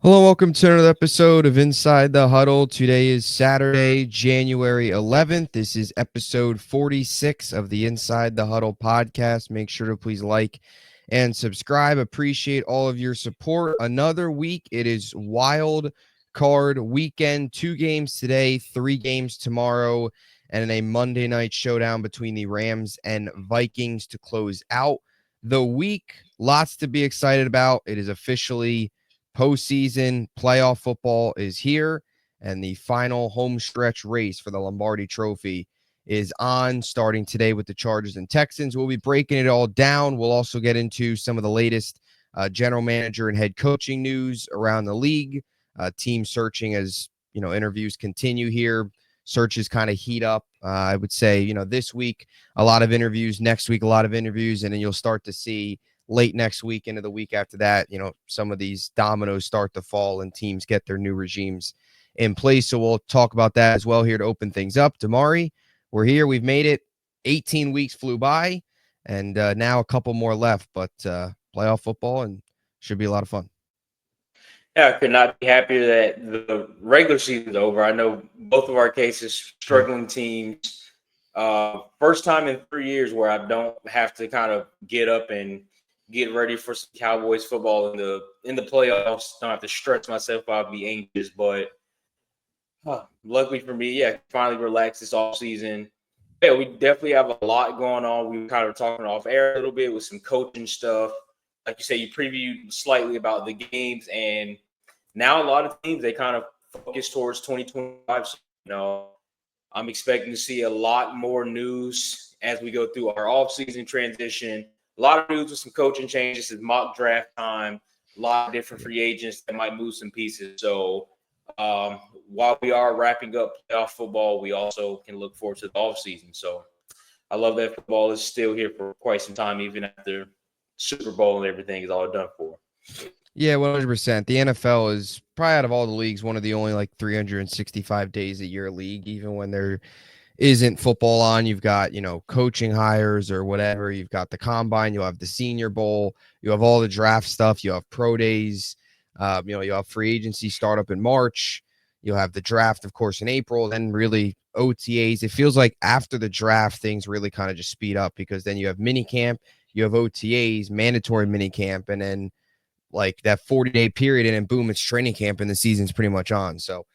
Hello, welcome to another episode of Inside the Huddle. Today is Saturday, January 11th. This is episode 46 of the Inside the Huddle podcast. Make sure to please like and subscribe. Appreciate all of your support. Another week. It is wild card weekend. 2 games today, 3 games tomorrow, and a Monday night showdown between the Rams and Vikings to close out the week. Lots to be excited about. It is officially postseason. Playoff football is here, and the final home stretch race for the Lombardi Trophy is on, starting today with the Chargers and Texans. We'll be breaking it all down. We'll also get into some of the latest general manager and head coaching news around the league. Team searching as interviews continue here. Searches kind of heat up. I would say this week a lot of interviews, next week a lot of interviews, and then you'll start to see late next week into the week after that, some of these dominoes start to fall and teams get their new regimes in place. So we'll talk about that as well here to open things up. DiMari, we're here. We've made it. 18 weeks flew by, and now a couple more left, but playoff football and should be a lot of fun. Yeah, I could not be happier that the regular season's over. I know both of our cases, struggling teams. First time in 3 years where I don't have to kind of get up and get ready for some Cowboys football in the playoffs. Don't have to stretch myself out, be anxious. But luckily for me, finally relaxed this off season. Yeah, we definitely have a lot going on. We were kind of talking off air a little bit with some coaching stuff. Like you say, you previewed slightly about the games, and now a lot of teams, they kind of focus towards 2025. So, I'm expecting to see a lot more news as we go through our offseason transition. A lot of news with some coaching changes. It's mock draft time. A lot of different free agents that might move some pieces. So while we are wrapping up playoff football, we also can look forward to the offseason. So I love that football is still here for quite some time, even after Super Bowl and everything is all done for. Yeah, 100%. The NFL is probably out of all the leagues one of the only like 365 days a year league, even when there isn't football on. You've got, coaching hires or whatever. You've got the combine. You'll have the Senior Bowl. You have all the draft stuff. You have pro days. You have free agency start up in March. You'll have the draft, of course, in April. Then really OTAs. It feels like after the draft, things really kind of just speed up because then you have mini camp, you have OTAs, mandatory mini camp, and then like that 40-day period, and then boom, it's training camp and the season's pretty much on. So,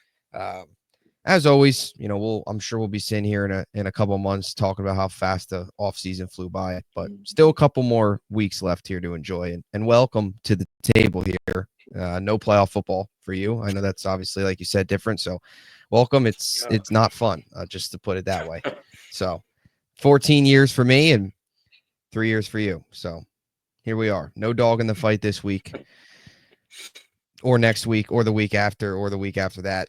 as always, I'm sure we'll be sitting here in a couple months talking about how fast the offseason flew by, but still a couple more weeks left here to enjoy. And welcome to the table here. No playoff football for you. I know that's obviously, like you said, different. So welcome. It's not fun, just to put it that way. So 14 years for me and 3 years for you. So here we are. No dog in the fight this week or next week or the week after or the week after that.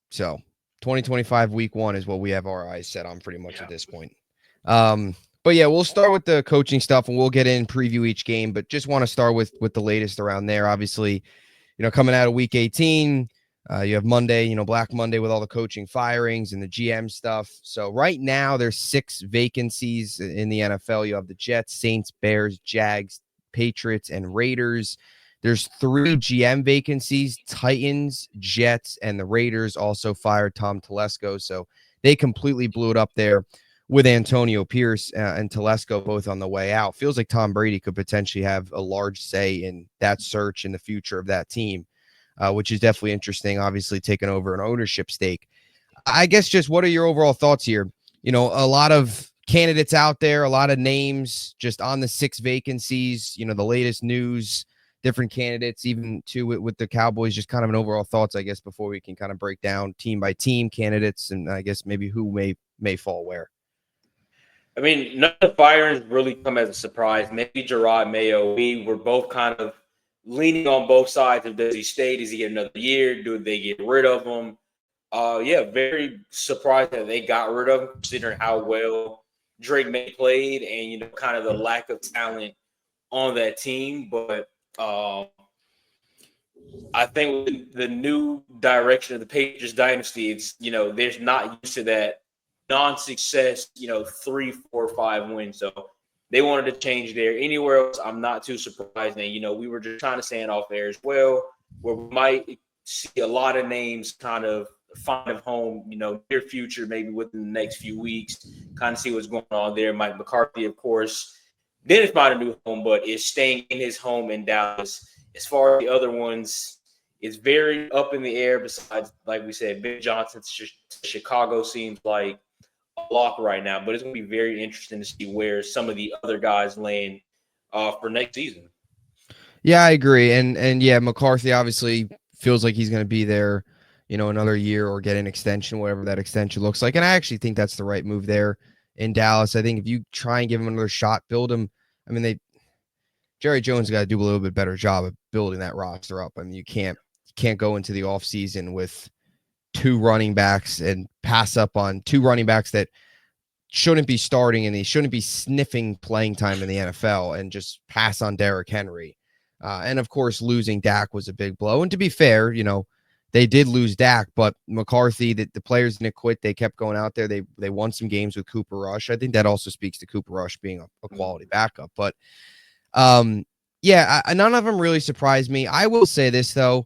So 2025 week 1 is what we have our eyes set on pretty much at this point. But yeah, we'll start with the coaching stuff and we'll get in preview each game, but just want to start with the latest around there. Obviously, coming out of week 18, you have Monday, Black Monday with all the coaching firings and the GM stuff. So right now there's 6 vacancies in the NFL. You have the Jets, Saints, Bears, Jags, Patriots, and Raiders. There's 3 GM vacancies. Titans, Jets, and the Raiders also fired Tom Telesco. So they completely blew it up there with Antonio Pierce and Telesco both on the way out. Feels like Tom Brady could potentially have a large say in that search in the future of that team, which is definitely interesting, obviously taking over an ownership stake. I guess just what are your overall thoughts here? A lot of candidates out there, a lot of names just on the 6 vacancies, the latest news, different candidates, even too with the Cowboys, just kind of an overall thoughts, I guess, before we can kind of break down team by team candidates and I guess maybe who may fall where. I mean, none of the firings really come as a surprise. Maybe Gerard Mayo. We were both kind of leaning on both sides of does he stay? Does he get another year? Do they get rid of him? Very surprised that they got rid of him, considering how well Drake May played and kind of the lack of talent on that team. But I think with the new direction of the Patriots dynasty, it's there's not used to that non-success, 3, 4, 5 wins. So they wanted to change there. Anywhere else, I'm not too surprised. And we were just trying to stand off there as well. where we might see a lot of names kind of find a home, near future, maybe within the next few weeks, kind of see what's going on there. Mike McCarthy, of course, didn't find a new home, but is staying in his home in Dallas. As far as the other ones, it's very up in the air. Besides, like we said, Ben Johnson to Chicago seems like a lock right now, but it's going to be very interesting to see where some of the other guys land for next season. Yeah, I agree. And yeah, McCarthy obviously feels like he's going to be there, another year or get an extension, whatever that extension looks like. And I actually think that's the right move there in Dallas. I think if you try and give him another shot, build him. I mean, Jerry Jones got to do a little bit better job of building that roster up. I mean, you can't go into the offseason with two running backs and pass up on two running backs that shouldn't be starting and he shouldn't be sniffing playing time in the NFL and just pass on Derrick Henry. And of course, losing Dak was a big blow. And to be fair, they did lose Dak, but McCarthy, the players didn't quit. They kept going out there. They won some games with Cooper Rush. I think that also speaks to Cooper Rush being a quality backup. But yeah, none of them really surprised me. I will say this, though.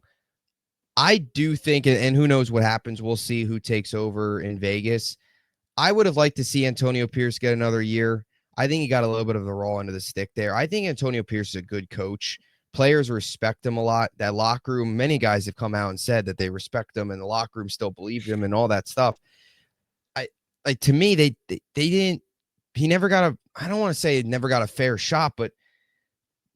I do think, and who knows what happens. We'll see who takes over in Vegas. I would have liked to see Antonio Pierce get another year. I think he got a little bit of the raw end of the stick there. I think Antonio Pierce is a good coach. Players respect him a lot. That locker room, many guys have come out and said that they respect him, and the locker room still believed him and all that stuff. To me, they didn't. He never got I don't want to say he never got a fair shot, but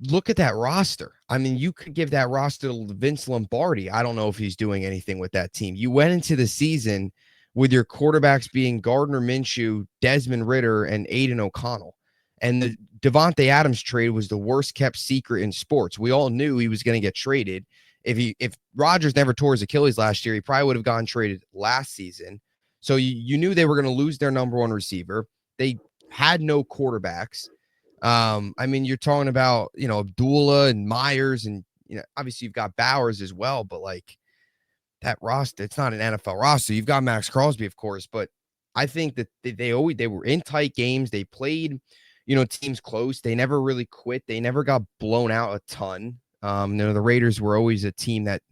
look at that roster. I mean, you could give that roster to Vince Lombardi. I don't know if he's doing anything with that team. You went into the season with your quarterbacks being Gardner Minshew, Desmond Ridder, and Aiden O'Connell. And the Devontae Adams trade was the worst kept secret in sports. We all knew he was going to get traded. If Rodgers never tore his Achilles last year, he probably would have gotten traded last season. So you knew they were going to lose their number one receiver. They had no quarterbacks. I mean, you're talking about, Abdullah and Myers and, obviously you've got Bowers as well, but like that roster, it's not an NFL roster. You've got Max Crosby, of course, but I think that they were in tight games. They played, teams close. They never really quit. They never got blown out a ton. The Raiders were always a team that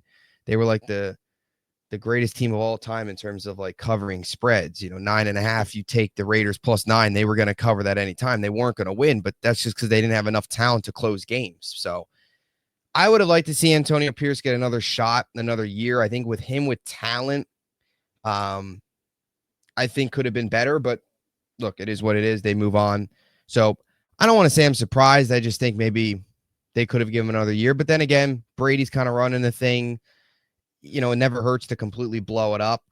they were like the greatest team of all time in terms of like covering spreads. 9.5, you take the Raiders plus 9, they were going to cover that anytime. They weren't going to win, but that's just because they didn't have enough talent to close games. So I would have liked to see Antonio Pierce get another shot, another year. I think with him with talent, I think could have been better, but look, it is what it is. They move on. So I don't want to say I'm surprised. I just think maybe they could have given him another year, but then again, Brady's kind of running the thing. It never hurts to completely blow it up.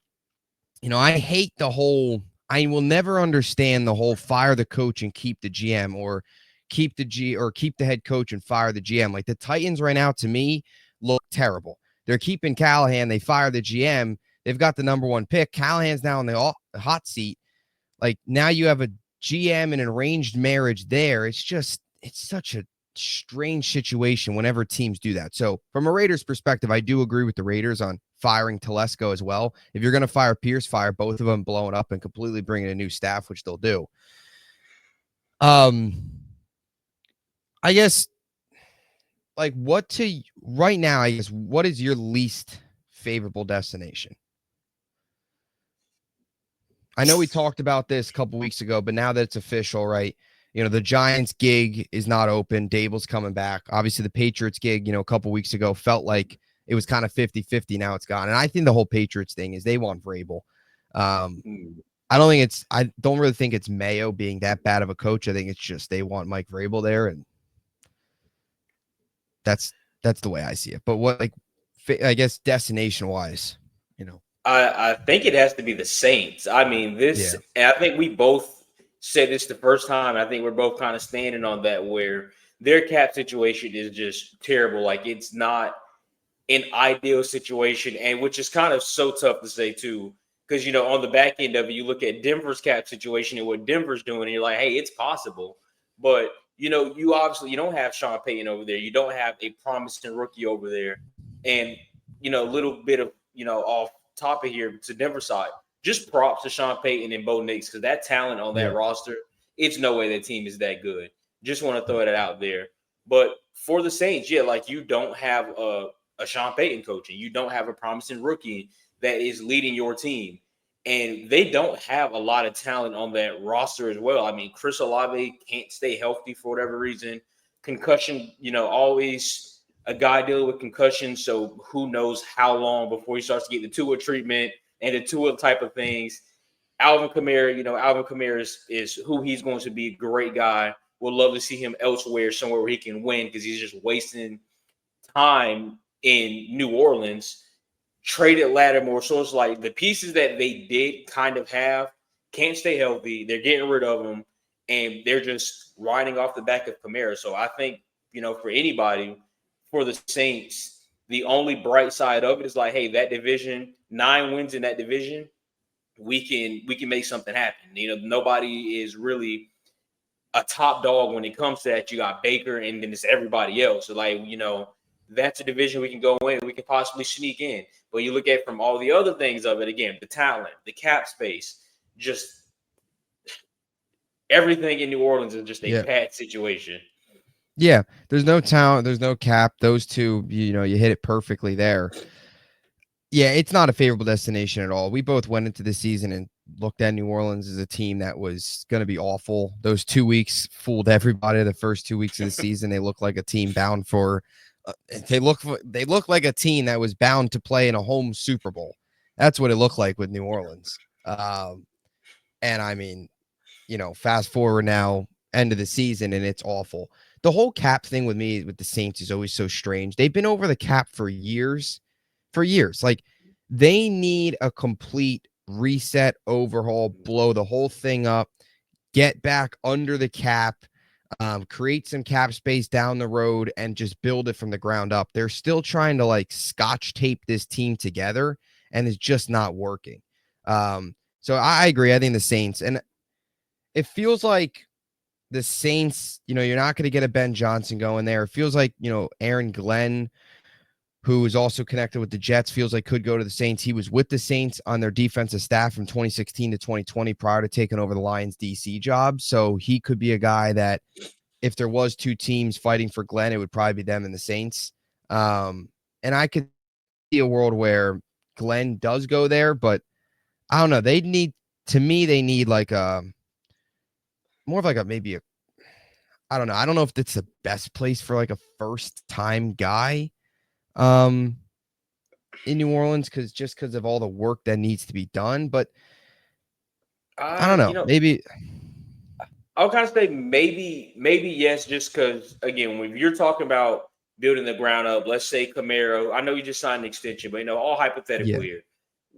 I hate I will never understand the whole fire the coach and keep the GM or keep the head coach and fire the GM. Like the Titans right now, to me, look terrible. They're keeping Callahan. They fire the GM. They've got the number one pick. Callahan's now in the hot seat. Like now you have a GM and an arranged marriage there. It's such a strange situation whenever teams do that. So from a Raiders perspective, I do agree with the Raiders on firing Telesco as well. If you're going to fire Pierce, fire both of them, blow it up and completely bring in a new staff, which they'll do. I guess like right now, I guess, what is your least favorable destination? I know we talked about this a couple weeks ago, but now that it's official, right? The Giants gig is not open. Dable's coming back. Obviously, the Patriots gig, a couple weeks ago felt like it was kind of 50-50. Now it's gone. And I think the whole Patriots thing is they want Vrabel. I don't really think it's Mayo being that bad of a coach. I think it's just they want Mike Vrabel there. And that's the way I see it. But what, like, I guess destination wise, I think it has to be the Saints. I mean, I think we both said this the first time. I think we're both kind of standing on that, where their cap situation is just terrible. Like it's not an ideal situation, and which is kind of so tough to say too, because on the back end of it, you look at Denver's cap situation and what Denver's doing, and you're like, hey, it's possible. But you obviously don't have Sean Payton over there. You don't have a promising rookie over there, and a little bit of off topic here to Denver side. Just props to Sean Payton and Bo Nix, because that talent on that roster, it's no way that team is that good. Just want to throw that out there. But for the Saints, like you don't have a a Sean Payton coaching. You don't have a promising rookie that is leading your team. And they don't have a lot of talent on that roster as well. I mean, Chris Olave can't stay healthy for whatever reason. Concussion, always a guy dealing with concussion. So who knows how long before he starts to get the Tua treatment and the Tua type of things. Alvin Kamara, is who he's going to be. A great guy. We'll love to see him elsewhere, somewhere where he can win, because he's just wasting time in New Orleans. Traded Lattimore. So it's like the pieces that they did kind of have can't stay healthy. They're getting rid of them, and they're just riding off the back of Kamara. So I think, for anybody, for the Saints, the only bright side of it is like, hey, that division, 9 wins in that division, we can make something happen. Nobody is really a top dog when it comes to that. You got Baker, and then it's everybody else. So like, that's a division we can go in. We can possibly sneak in. But you look at from all the other things of it, again, the talent, the cap space, just everything in New Orleans is just a bad situation. Yeah, there's no talent, there's no cap. Those two, you hit it perfectly there. Yeah, it's not a favorable destination at all. We both went into the season and looked at New Orleans as a team that was going to be awful. Those 2 weeks fooled everybody. The first 2 weeks of the season, they looked like a team bound for. They look like a team that was bound to play in a home Super Bowl. That's what it looked like with New Orleans. And I mean, fast forward now, end of the season, and it's awful. The whole cap thing with me, with the Saints, is always so strange. They've been over the cap for years. Like, they need a complete reset, overhaul, blow the whole thing up, get back under the cap, create some cap space down the road, and just build it from the ground up. They're still trying to like scotch tape this team together, and it's just not working. So I agree. I think the Saints, and it feels like the Saints, you're not going to get a Ben Johnson going there. It feels like, Aaron Glenn, who is also connected with the Jets, feels like could go to the Saints. He was with the Saints on their defensive staff from 2016 to 2020 prior to taking over the Lions DC job. So he could be a guy that, if there was 2 teams fighting for Glenn, it would probably be them and the Saints. And I could see a world where Glenn does go there, but I don't know. They need like more of like I don't know. I don't know if it's the best place for like a first time guy in New Orleans, because of all the work that needs to be done. But I don't know. Maybe I'll kind of say maybe yes, just because, again, when you're talking about building the ground up, let's say Camaro, I know you just signed an extension, but all hypothetical here,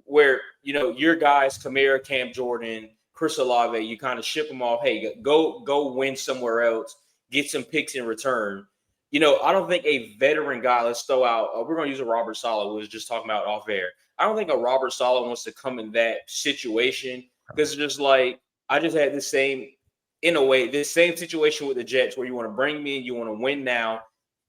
where your guys, Camaro, Cam Jordan, Chris Olave, you kind of ship them off. Hey, go win somewhere else, get some picks in return. I don't think a veteran guy, let's throw out, we're going to use a Robert Saleh, who was just talking about off air. I don't think a Robert Saleh wants to come in that situation, because it's just like, I just had this same situation with the Jets, where you want to bring me in, you want to win now.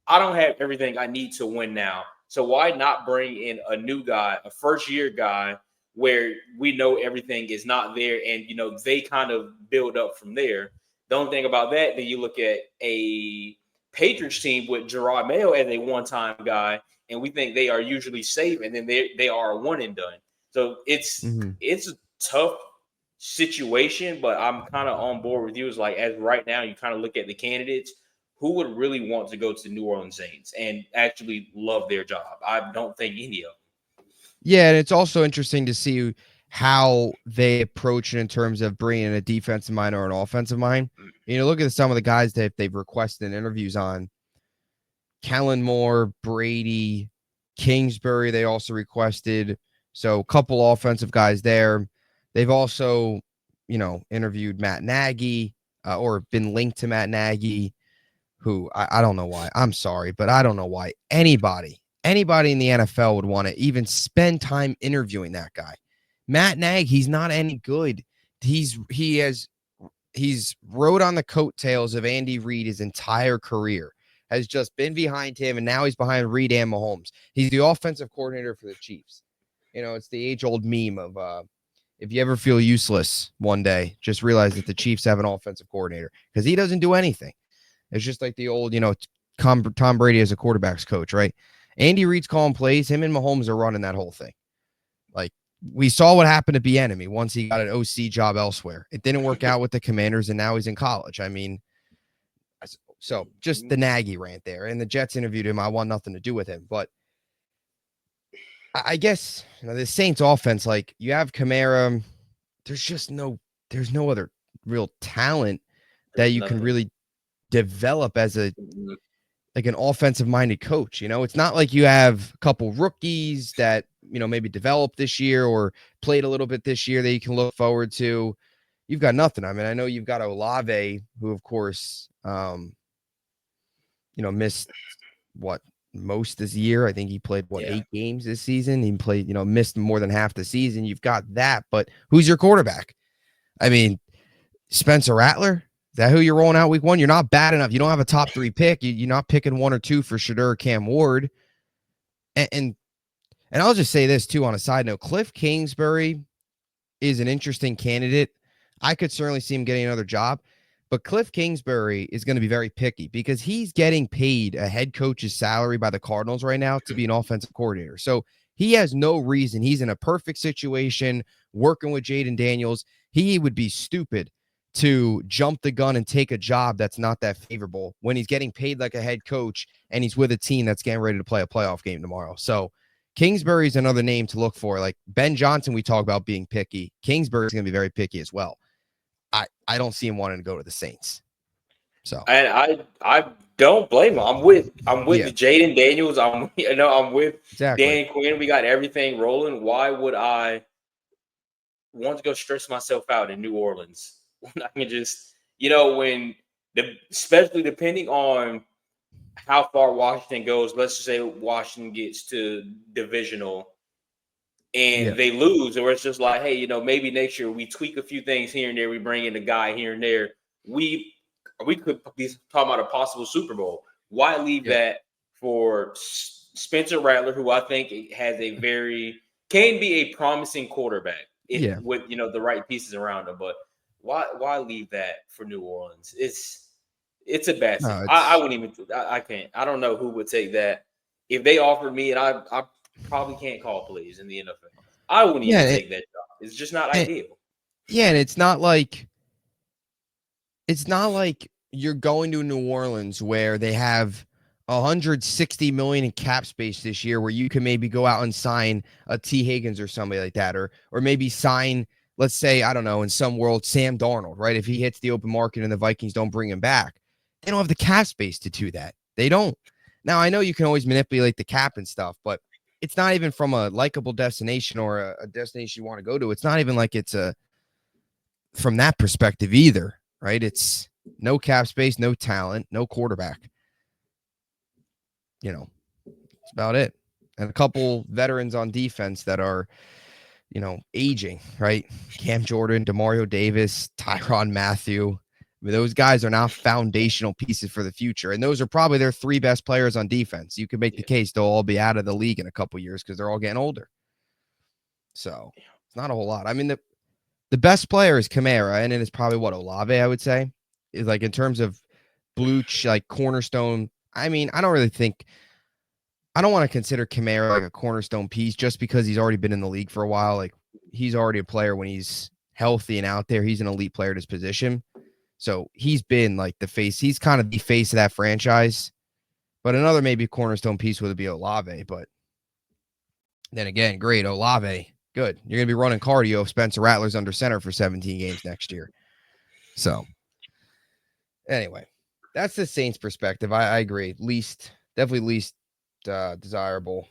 I don't have everything I need to win now. So why not bring in a new guy, a first-year guy, where we know everything is not there, and, they kind of build up from there. The only thing about that, then you look at a Patriots team with Gerard Mayo as a one-time guy, and we think they are usually safe, and then they are a one and done. So it's a tough situation, but I'm kind of on board with you. It's like, as right now, you kind of look at the candidates, who would really want to go to the New Orleans Saints and actually love their job? I don't think any of them. Yeah, and it's also interesting to see how they approach it in terms of bringing in a defensive mind or an offensive mind. Look at some of the guys that they've requested interviews on. Kellen Moore, Brady, Kingsbury, they also requested. So a couple offensive guys there. They've also, interviewed Matt Nagy, or been linked to Matt Nagy, who I don't know why. I'm sorry, but I don't know why anybody in the NFL would want to even spend time interviewing that guy. Matt Nagy, he's not any good. He's rode on the coattails of Andy Reid his entire career, has just been behind him, and now he's behind Reid and Mahomes. He's the offensive coordinator for the Chiefs. It's the age-old meme of if you ever feel useless one day, just realize that the Chiefs have an offensive coordinator, because he doesn't do anything. It's just like the old, Tom Brady as a quarterback's coach, right? Andy Reid's calling plays. Him and Mahomes are running that whole thing. Like, we saw what happened to Bieniemy once he got an OC job elsewhere. It didn't work out with the Commanders, and now he's in college. I mean, so just the Nagy rant there. And the Jets interviewed him. I want nothing to do with him. But I guess the Saints offense, like, you have Kamara. There's no other real talent that you can really develop as an offensive minded coach. It's not like you have a couple rookies that, maybe developed this year or played a little bit this year that you can look forward to. You've got nothing. I mean, I know you've got Olave, who, of course, missed most this year. I think he played 8 games this season. He played, missed more than half the season. You've got that, but who's your quarterback? I mean, Spencer Rattler. Is that who you're rolling out week 1? You're not bad enough. You don't have a top 3 pick. You're not picking 1 or 2 for Shadur or Cam Ward. And I'll just say this too on a side note. Cliff Kingsbury is an interesting candidate. I could certainly see him getting another job, but Cliff Kingsbury is going to be very picky because he's getting paid a head coach's salary by the Cardinals right now to be an offensive coordinator. So he has no reason. He's in a perfect situation working with Jaden Daniels. He would be stupid to jump the gun and take a job that's not that favorable when he's getting paid like a head coach and he's with a team that's getting ready to play a playoff game tomorrow. So Kingsbury is another name to look for. Like Ben Johnson, we talk about being picky. Kingsbury is going to be very picky as well. I don't see him wanting to go to the Saints. So, and I don't blame him. I'm with Jaden Daniels. I'm with Dan Quinn. We got everything rolling. Why would I want to go stress myself out in New Orleans when I can just, especially depending on how far Washington goes. Let's just say Washington gets to divisional and they lose, or it's just like, hey, maybe next year we tweak a few things here and there. We bring in a guy here and there. We could be talking about a possible Super Bowl. Why leave that for Spencer Rattler, who I think has can be a promising quarterback with the right pieces around him. But why leave that for New Orleans? It's a bad thing. I wouldn't even. I can't. I don't know who would take that if they offered me, and I probably can't call plays in the NFL. I wouldn't even take that job. It's just not ideal. Yeah, and it's not like you're going to New Orleans where they have $160 million in cap space this year, where you can maybe go out and sign a T. Higgins or somebody like that, or maybe sign, let's say, I don't know, in some world, Sam Darnold, right? If he hits the open market and the Vikings don't bring him back, they don't have the cap space to do that. They don't. Now, I know you can always manipulate the cap and stuff, but it's not even from a likable destination or a destination you want to go to. It's not even like it's from that perspective either, right? It's no cap space, no talent, no quarterback. That's about it. And a couple veterans on defense that are, aging, right? Cam Jordan, Demario Davis, Tyrann Mathieu. I mean, those guys are now foundational pieces for the future. And those are probably their 3 best players on defense. You could make the case they'll all be out of the league in a couple years because they're all getting older. So it's not a whole lot. I mean, the best player is Kamara, and then it's probably Olave, I would say, is like in terms of like cornerstone. I mean, I don't want to consider Kamara like a cornerstone piece just because he's already been in the league for a while. Like, he's already a player when he's healthy and out there. He's an elite player at his position. So he's been like the face. He's kind of the face of that franchise. But another maybe cornerstone piece would be Olave. But then again, great. Olave, good. You're going to be running cardio if Spencer Rattler's under center for 17 games next year. So anyway, that's the Saints perspective. I agree. Definitely least desirable.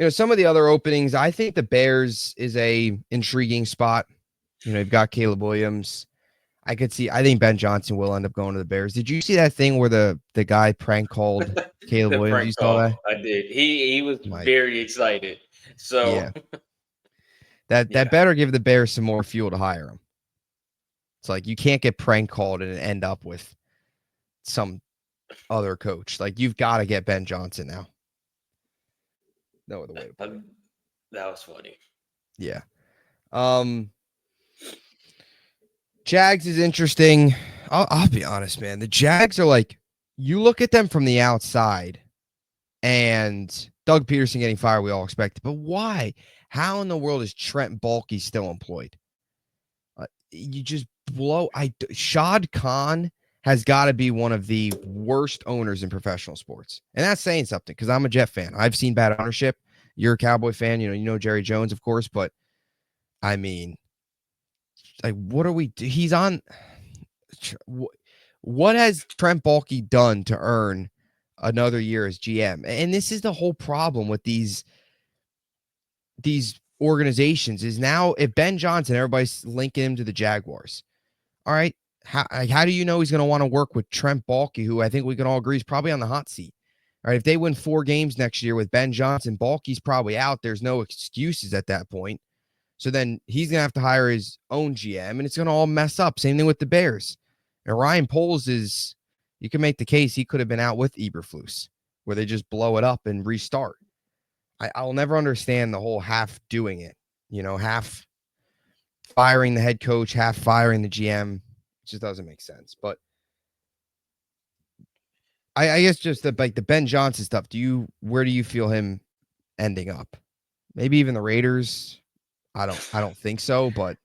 Some of the other openings, I think the Bears is a intriguing spot. You've got Caleb Williams. I think Ben Johnson will end up going to the Bears. Did you see that thing where the guy prank called Caleb Williams? You saw that? I did. He was very excited. So that better give the Bears some more fuel to hire him. It's like you can't get prank called and end up with some other coach. Like, you've got to get Ben Johnson now. No other way to put it. That was funny. Yeah. Jags is interesting. I'll be honest, man. The Jags are like, you look at them from the outside and Doug Peterson getting fired, we all expected. But why? How in the world is Trent Baalke still employed? You just blow. Shad Khan has got to be one of the worst owners in professional sports, and that's saying something because I'm a Jet fan. I've seen bad ownership. You're a Cowboy fan, you know Jerry Jones, of course, but I mean, like, what are we? He's on. What has Trent Baalke done to earn another year as GM? And this is the whole problem with these organizations is now if Ben Johnson, everybody's linking him to the Jaguars. All right. How do you know he's going to want to work with Trent Baalke, who I think we can all agree is probably on the hot seat? All right. If they win 4 games next year with Ben Johnson, Baalke's probably out. There's no excuses at that point. So then he's going to have to hire his own GM, and it's going to all mess up. Same thing with the Bears. And Ryan Poles is, you can make the case he could have been out with Eberflus, where they just blow it up and restart. I'll never understand the whole half doing it, half firing the head coach, half firing the GM. It just doesn't make sense. But I guess just the Ben Johnson stuff. Where do you feel him ending up? Maybe even the Raiders. I don't think so, but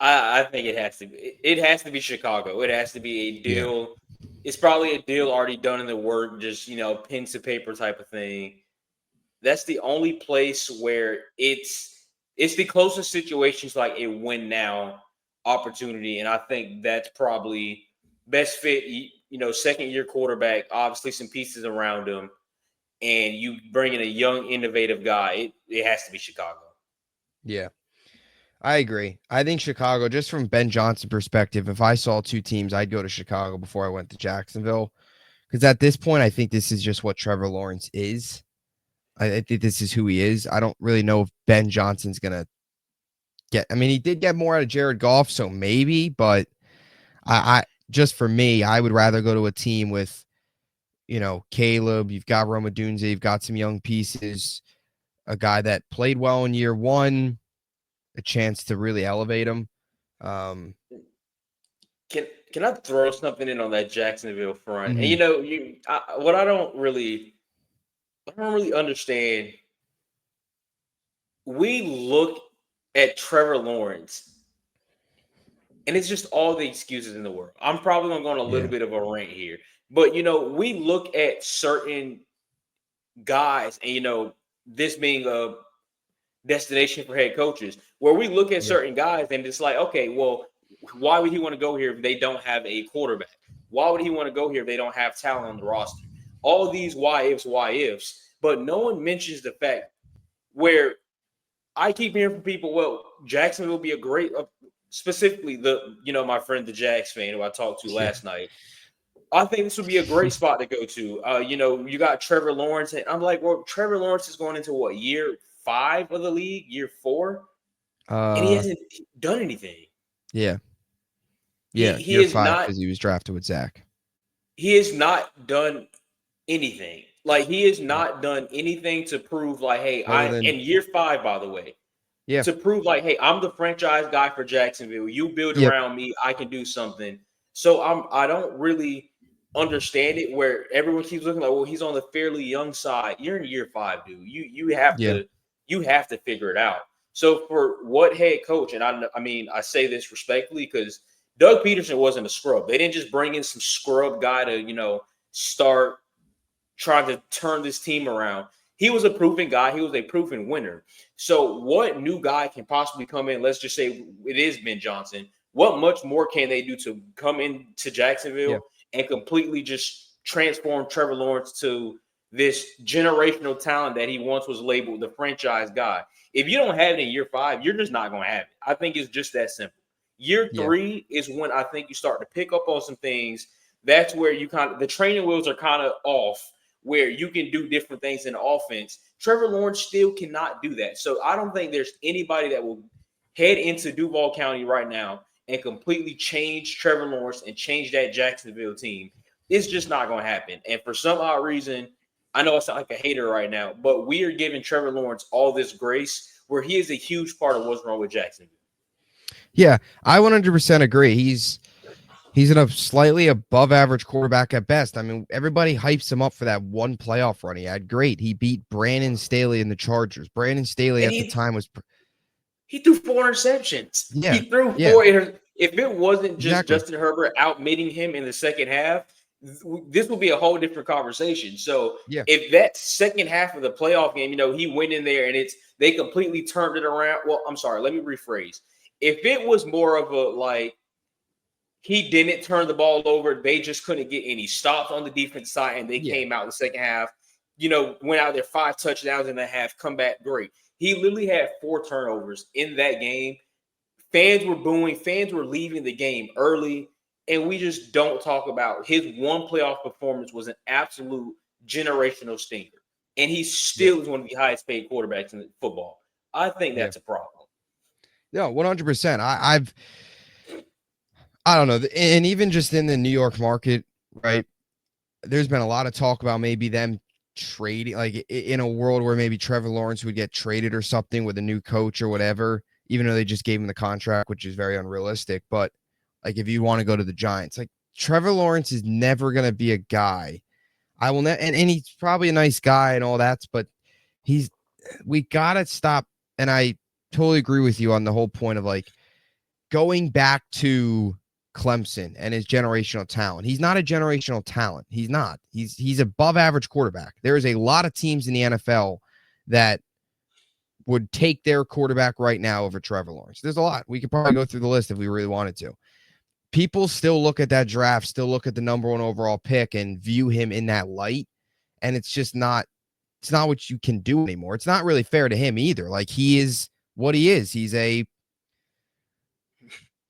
I think it has to be. It has to be Chicago. It has to be a deal. Yeah. It's probably a deal already done in the work, just pen to paper type of thing. That's the only place where it's the closest situation to like a win now opportunity, and I think that's probably best fit. Second year quarterback, obviously some pieces around him, and you bring in a young, innovative guy. It has to be Chicago. Yeah, I agree. I think Chicago, just from Ben Johnson's perspective, if I saw 2 teams, I'd go to Chicago before I went to Jacksonville. Because at this point, I think this is just what Trevor Lawrence is. I think this is who he is. I don't really know if Ben Johnson's going to get. I mean, he did get more out of Jared Goff, so maybe. But I just for me, I would rather go to a team with, Caleb. You've got Roma Dunze. You've got some young pieces. A guy that played well in year 1. A chance to really elevate him. Can I throw something in on that Jacksonville front? Mm-hmm. And I don't really understand. We look at Trevor Lawrence, and it's just all the excuses in the world. I'm probably going to go on a little bit of a rant here, but we look at certain guys, and this being a destination for head coaches, where we look at certain guys and it's like, okay, well, why would he want to go here if they don't have a quarterback? Why would he want to go here if they don't have talent on the roster? All these why ifs, but no one mentions the fact where I keep hearing from people, well, Jacksonville will be a great, specifically my friend, the Jags fan who I talked to last night. I think this would be a great spot to go to. You got Trevor Lawrence, and I'm like, well, Trevor Lawrence is going into what, year 5 of the league, year 4, and he hasn't done anything. Yeah. He is 5 because he was drafted with Zach. He has not done anything. Like, he has not done anything to prove, like, hey, in year 5, by the way, to prove, like, hey, I'm the franchise guy for Jacksonville. You build around me, I can do something. So I don't really understand it where everyone keeps looking like, well, he's on the fairly young side. You're in year 5, dude. You have to figure it out. So for what head coach, and I say this respectfully because Doug Peterson wasn't a scrub. They didn't just bring in some scrub guy to, start trying to turn this team around. He was a proven guy. He was a proven winner. So what new guy can possibly come in? Let's just say it is Ben Johnson. What much more can they do to come into Jacksonville and completely just transform Trevor Lawrence to this generational talent that he once was labeled the franchise guy? If you don't have it in year 5, you're just not going to have it. I think it's just that simple. Year 3 is when I think you start to pick up on some things. That's where the training wheels are kind of off, where you can do different things in the offense. Trevor Lawrence still cannot do that. So I don't think there's anybody that will head into Duval County right now and completely change Trevor Lawrence and change that Jacksonville team. It's just not going to happen. And for some odd reason, I know I sound like a hater right now, but we are giving Trevor Lawrence all this grace where he is a huge part of what's wrong with Jacksonville. Yeah, I 100% agree. He's a slightly above average quarterback at best. I mean, everybody hypes him up for that one playoff run he had. Great. He beat Brandon Staley in the Chargers. Brandon Staley And at the time was, he threw 4 interceptions. yeah, He threw yeah, 4 If it wasn't just exactly. Justin Herbert outmitting him in the second half, this would be a whole different conversation. So Yeah, if that second half of the playoff game, he went in there and they completely turned it around. Well, I'm sorry, let me rephrase. If it was more of a like he didn't turn the ball over, they just couldn't get any stops on the defense side, and they yeah, came out in the second half, went out there 5 touchdowns in the half, come back great. He literally had 4 turnovers in that game. Fans were booing, fans were leaving the game early, and we just don't talk about his one playoff performance was an absolute generational stinker. And he yeah, still is one of the highest paid quarterbacks in football. I think yeah. that's a problem. No, 100%. I don't know. And even just in the New York market, right? There's been a lot of talk about maybe them trading, like in a world where maybe Trevor Lawrence would get traded or something with a new coach or whatever, even though they just gave him the contract, which is very unrealistic. But like, if you want to go to the Giants, like Trevor Lawrence is never going to be a guy. I will not, and he's probably a nice guy and all that, but we got to stop. And I totally agree with you on the whole point of like going back to Clemson and his generational talent. He's not a generational talent. He's not. He's above average quarterback. There is a lot of teams in the NFL that would take their quarterback right now over Trevor Lawrence. There's a lot. We could probably go through the list if we really wanted to. People still look at that draft, still look at the number 1 overall pick and view him in that light. And it's just not, it's not what you can do anymore. It's not really fair to him either. Like, he is what he is. He's a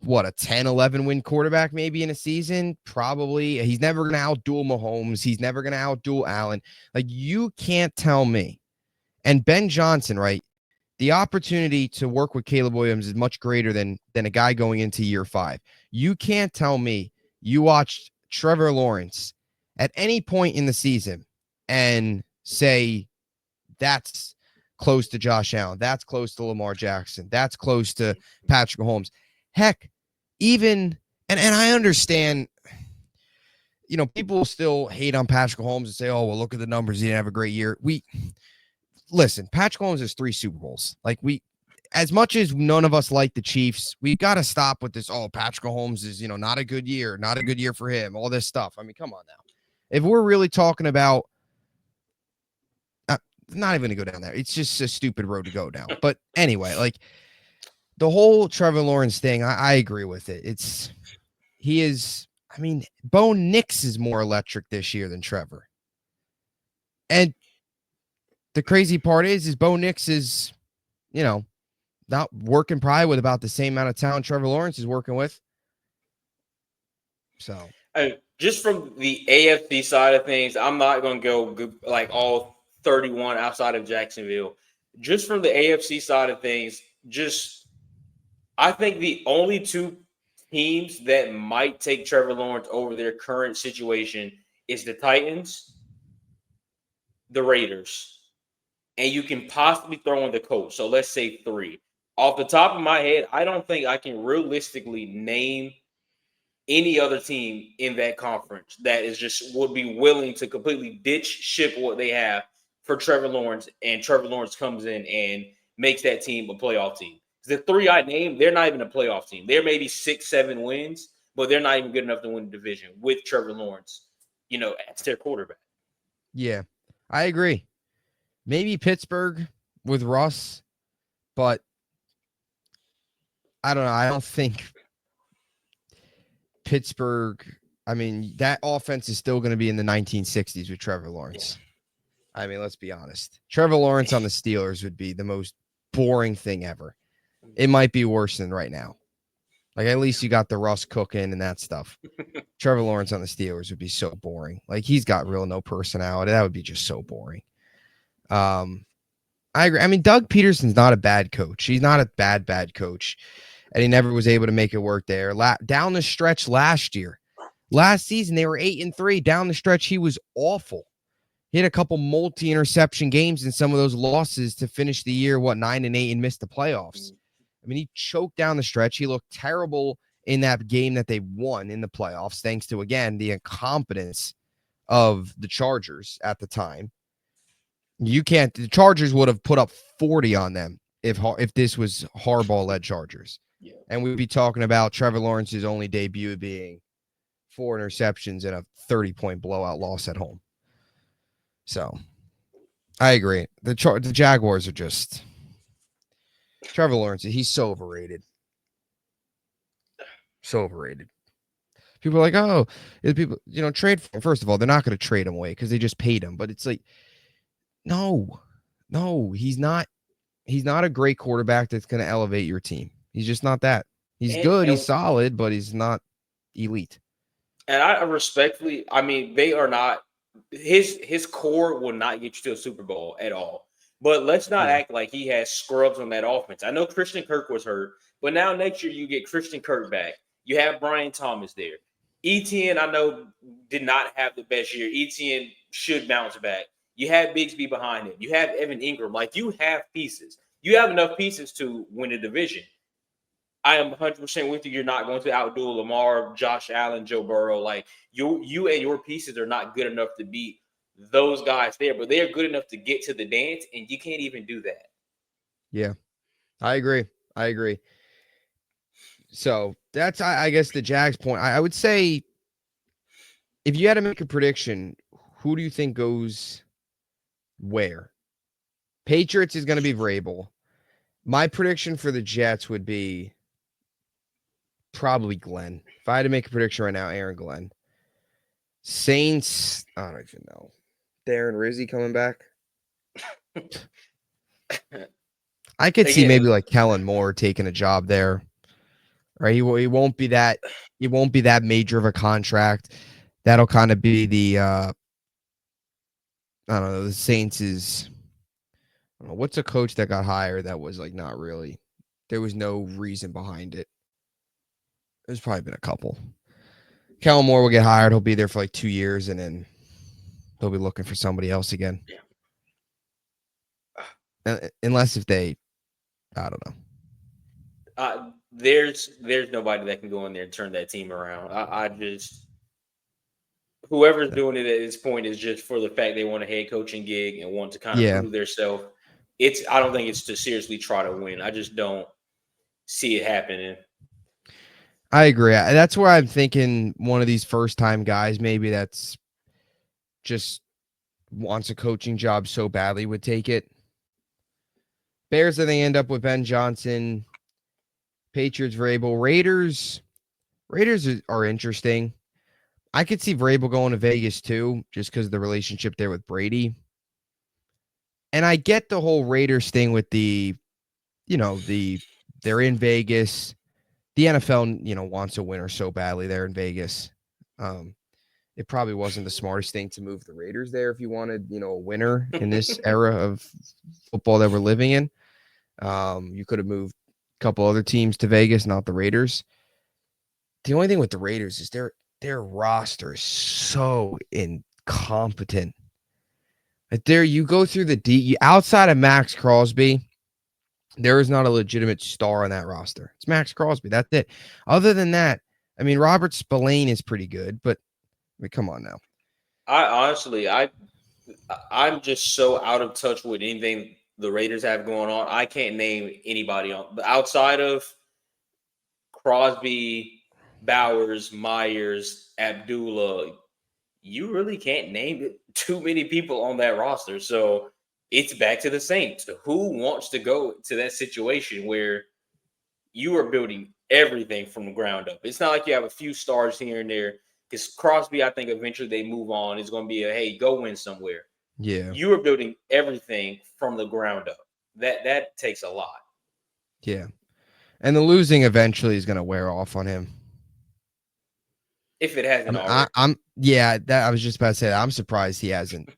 10, 11 win quarterback maybe in a season? Probably. He's never going to outduel Mahomes. He's never going to outduel Allen. Like, you can't tell me. And Ben Johnson, right? The opportunity to work with Caleb Williams is much greater than a guy going into year 5. You can't tell me you watched Trevor Lawrence at any point in the season and say that's close to Josh Allen, that's close to Lamar Jackson, that's close to Patrick Mahomes. Heck, even and I understand, people still hate on Patrick Mahomes and say, oh, well, look at the numbers, he didn't have a great year. Listen, Patrick Mahomes has 3 Super Bowls. Like, as much as none of us like the Chiefs, we got to stop with this. Oh, Patrick Mahomes is, not a good year for him, all this stuff. I mean, come on now. If we're really talking about, not even going to go down there. It's just a stupid road to go down. But anyway, like, the whole Trevor Lawrence thing, I agree with it. Bo Nix is more electric this year than Trevor. And the crazy part is Bo Nix is, not working probably with about the same amount of talent Trevor Lawrence is working with. So, just from the AFC side of things, I'm not going to go like all 31 outside of Jacksonville. Just from the AFC side of things, I think the only 2 teams that might take Trevor Lawrence over their current situation is the Titans, the Raiders, and you can possibly throw in the Colts. So let's say 3. Off the top of my head, I don't think I can realistically name any other team in that conference that would be willing to completely ditch ship what they have for Trevor Lawrence, and Trevor Lawrence comes in and makes that team a playoff team. The 3 I named, they're not even a playoff team. They're maybe 6, 7 wins, but they're not even good enough to win the division with Trevor Lawrence, as their quarterback. Yeah, I agree. Maybe Pittsburgh with Russ, but I don't know. I don't think Pittsburgh, that offense is still going to be in the 1960s with Trevor Lawrence. I mean, let's be honest. Trevor Lawrence on the Steelers would be the most boring thing ever. It might be worse than right now. Like, at least you got the Russ cooking and that stuff. Trevor Lawrence on the Steelers would be so boring. Like, he's got no personality. That would be just so boring. I agree. I mean, Doug Peterson's not a bad coach. He's not a bad coach. And he never was able to make it work there. Down the stretch last season, they were 8-3. Down the stretch, he was awful. He had a couple multi-interception games in some of those losses to finish the year, 9-8, and missed the playoffs. I mean, he choked down the stretch. He looked terrible in that game that they won in the playoffs, thanks to, again, the incompetence of the Chargers at the time. The Chargers would have put up 40 on them if this was Harbaugh-led Chargers. Yeah. And we'd be talking about Trevor Lawrence's only debut being 4 interceptions and a 30-point blowout loss at home. So I agree. The Jaguars are just Trevor Lawrence. He's so overrated. So overrated. People are like, oh, people, trade for him. First of all, they're not going to trade him away because they just paid him. But it's like, no, he's not. He's not a great quarterback that's going to elevate your team. He's just not that. He's good. He's solid, but he's not elite. And I respectfully, I mean, they are not. His core will not get you to a Super Bowl at all. But let's not act like he has scrubs on that offense. I know Christian Kirk was hurt, but now next year you get Christian Kirk back. You have Brian Thomas there. Etienne, I know, did not have the best year. Etienne should bounce back. You have Bigsby behind him. You have Evan Ingram. Like, you have pieces. You have enough pieces to win a division. I am 100% with you. You're not going to outduel Lamar, Josh Allen, Joe Burrow. Like, you and your pieces are not good enough to beat those guys there, but they are good enough to get to the dance, and you can't even do that. Yeah, I agree. So that's, I guess, the Jags' point. I would say, if you had to make a prediction, who do you think goes where? Patriots is going to be Vrabel. My prediction for the Jets would be probably Glenn. If I had to make a prediction right now, Aaron Glenn. Saints, I don't even know. Darren Rizzi coming back. I could see maybe like Kellen Moore taking a job there. Right? He won't be that. It won't be that major of a contract. That'll kind of be the. I don't know. The Saints is. I don't know, what's a coach that got hired that was like not really. There was no reason behind it. There's probably been a couple. Kellen Moore will get hired. He'll be there for like 2 years, and then they'll be looking for somebody else again. Unless if they, I don't know. There's nobody that can go in there and turn that team around. I just, whoever's doing it at this point is just for the fact they want a head coaching gig and want to kind of prove themselves. I don't think it's to seriously try to win. I just don't see it happening. I agree. That's where I'm thinking one of these first-time guys, maybe that's just wants a coaching job so badly, would take it. Bears, I think, end up with Ben Johnson. Patriots, Vrabel. Raiders are interesting. I could see Vrabel going to Vegas too, just because of the relationship there with Brady. And I get the whole Raiders thing with they're in Vegas. The NFL, wants a winner so badly there in Vegas. It probably wasn't the smartest thing to move the Raiders there if you wanted, a winner in this era of football that we're living in. You could have moved a couple other teams to Vegas, not the Raiders. The only thing with the Raiders is their roster is so incompetent. There, you go through outside of Max Crosby, there is not a legitimate star on that roster. It's Max Crosby. That's it. Other than that, I mean, Robert Spillane is pretty good, but I mean, come on now. I'm just so out of touch with anything the Raiders have going on. I can't name anybody outside of Crosby, Bowers, Myers, Abdullah. You really can't name too many people on that roster. So it's back to the Saints. Who wants to go to that situation where you are building everything from the ground up? It's not like you have a few stars here and there. Because Crosby, I think eventually they move on. It's going to be hey, go win somewhere. Yeah. You are building everything from the ground up. That takes a lot. Yeah. And the losing eventually is going to wear off on him. If it hasn't already. I was just about to say that. I'm surprised he hasn't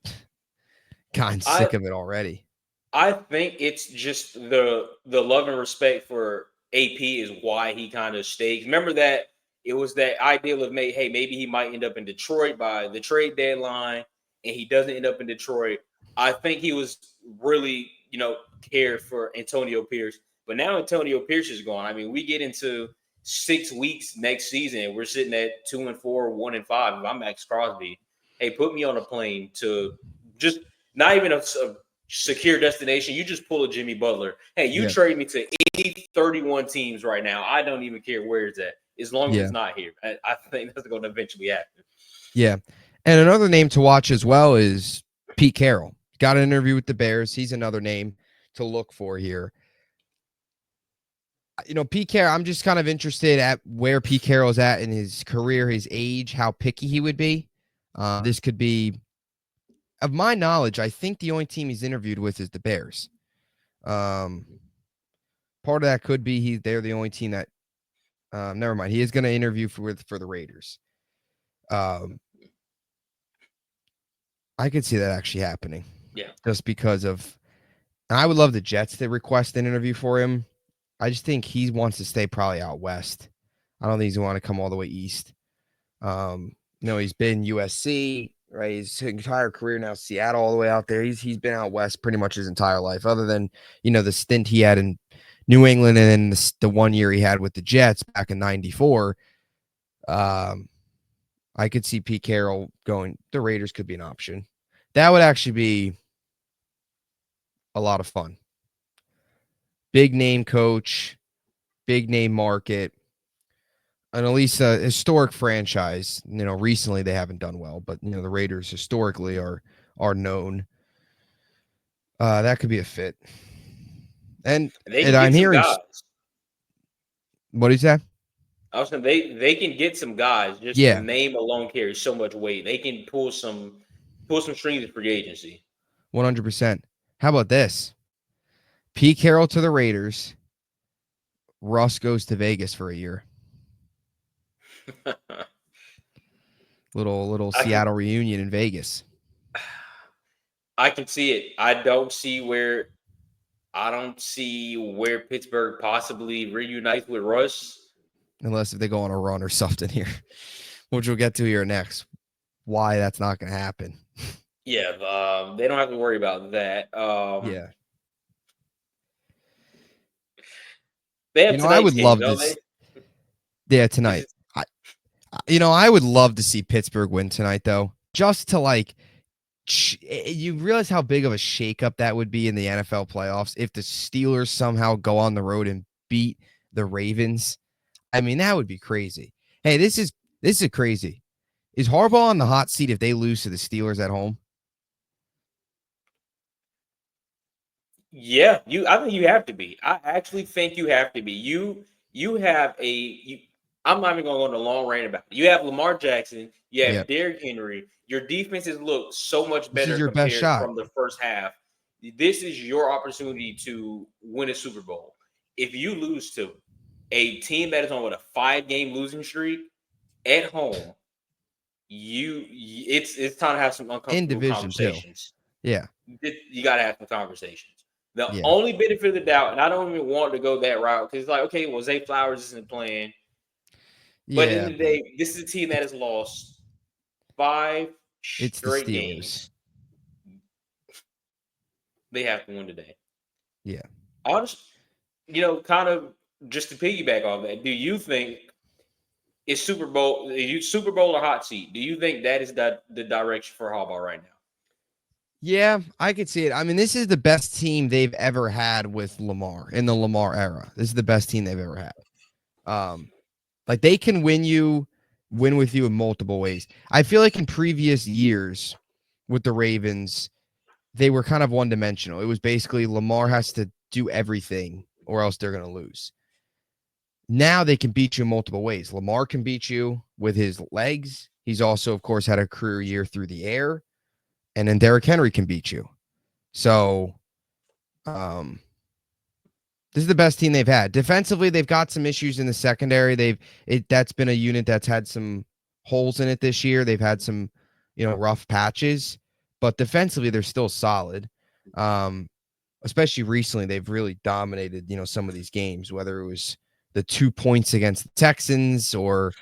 gotten sick of it already. I think it's just the love and respect for AP is why he kind of stayed. Remember that it was that ideal of maybe he might end up in Detroit by the trade deadline, and he doesn't end up in Detroit. I think he was really, cared for Antonio Pierce. But now Antonio Pierce is gone. I mean, we get into 6 weeks next season, and we're sitting at 2-4, 1-5. If I'm Max Crosby, hey, put me on a plane to just not even a secure destination. You just pull a Jimmy Butler. Hey, you Yeah. trade me to any 31 teams right now. I don't even care where it's at, as long as Yeah. it's not here. I think that's going to eventually happen. Yeah. And another name to watch as well is Pete Carroll. Got an interview with the Bears. He's another name to look for here. Pete Carroll, I'm just kind of interested at where Pete Carroll's at in his career, his age, how picky he would be. This could be, of my knowledge, I think the only team he's interviewed with is the Bears. Part of that could be they're the only team that. Never mind. He is going to interview for the Raiders. I could see that actually happening. Yeah. Just because of, and I would love the Jets to request an interview for him. I just think he wants to stay probably out west. I don't think he's going to want to come all the way east. He's been USC, right? His entire career now, Seattle, all the way out there. He's been out west pretty much his entire life, other than the stint he had in New England and then the 1 year he had with the Jets back in '94. I could see Pete Carroll going. The Raiders could be an option. That would actually be a lot of fun. Big name coach, big name market, and at least a historic franchise. Recently they haven't done well, but the Raiders historically are known. That could be a fit. And they can I'm get some hearing guys. What is that? I was saying they can get some guys. Just the Yeah, name alone carries so much weight. They can pull some strings in free agency. 100%. How about this? Pete Carroll to the Raiders. Russ goes to Vegas for a year. Little Seattle reunion in Vegas. I can see it. I don't see where Pittsburgh possibly reunites with Russ. Unless if they go on a run or something here, which we'll get to here next. Why that's not going to happen. Yeah, they don't have to worry about that. Yeah. They have I would game, love don't this. they? Yeah, tonight. I would love to see Pittsburgh win tonight, though, just to you realize how big of a shakeup that would be in the NFL playoffs if the Steelers somehow go on the road and beat the Ravens. I mean, that would be crazy. Hey, this is crazy. Is Harbaugh on the hot seat if they lose to the Steelers at home? Yeah, I think you have to be. I actually think you have to be. You have I'm not even going to go on a long rant about it. You have Lamar Jackson. You have Derrick Henry. Your defenses look so much better this is your best shot from the first half. This is your opportunity to win a Super Bowl. If you lose to a team that is on a 5-game losing streak at home, it's time to have some uncomfortable conversations. Too. Yeah, you got to have some conversations. The only benefit of the doubt, and I don't even want to go that route because it's like, okay, well, Zay Flowers isn't playing. But in the day, this is a team that has lost 5 straight games. They have to win today. Yeah. Honestly, kind of just to piggyback off that, do you think it's Super Bowl or hot seat? Do you think that is the direction for Harbaugh right now? Yeah, I could see it. I mean, this is the best team they've ever had with Lamar in the Lamar era. This is the best team they've ever had. They can win with you in multiple ways. I feel like in previous years with the Ravens, they were kind of one-dimensional. It was basically Lamar has to do everything or else they're going to lose. Now they can beat you in multiple ways. Lamar can beat you with his legs. He's also, of course, had a career year through the air. And then Derrick Henry can beat you. So this is the best team they've had. Defensively, they've got some issues in the secondary. That's been a unit that's had some holes in it this year. They've had some, rough patches, but defensively they're still solid. Especially recently, they've really dominated, some of these games, whether it was the 2 points against the Texans or,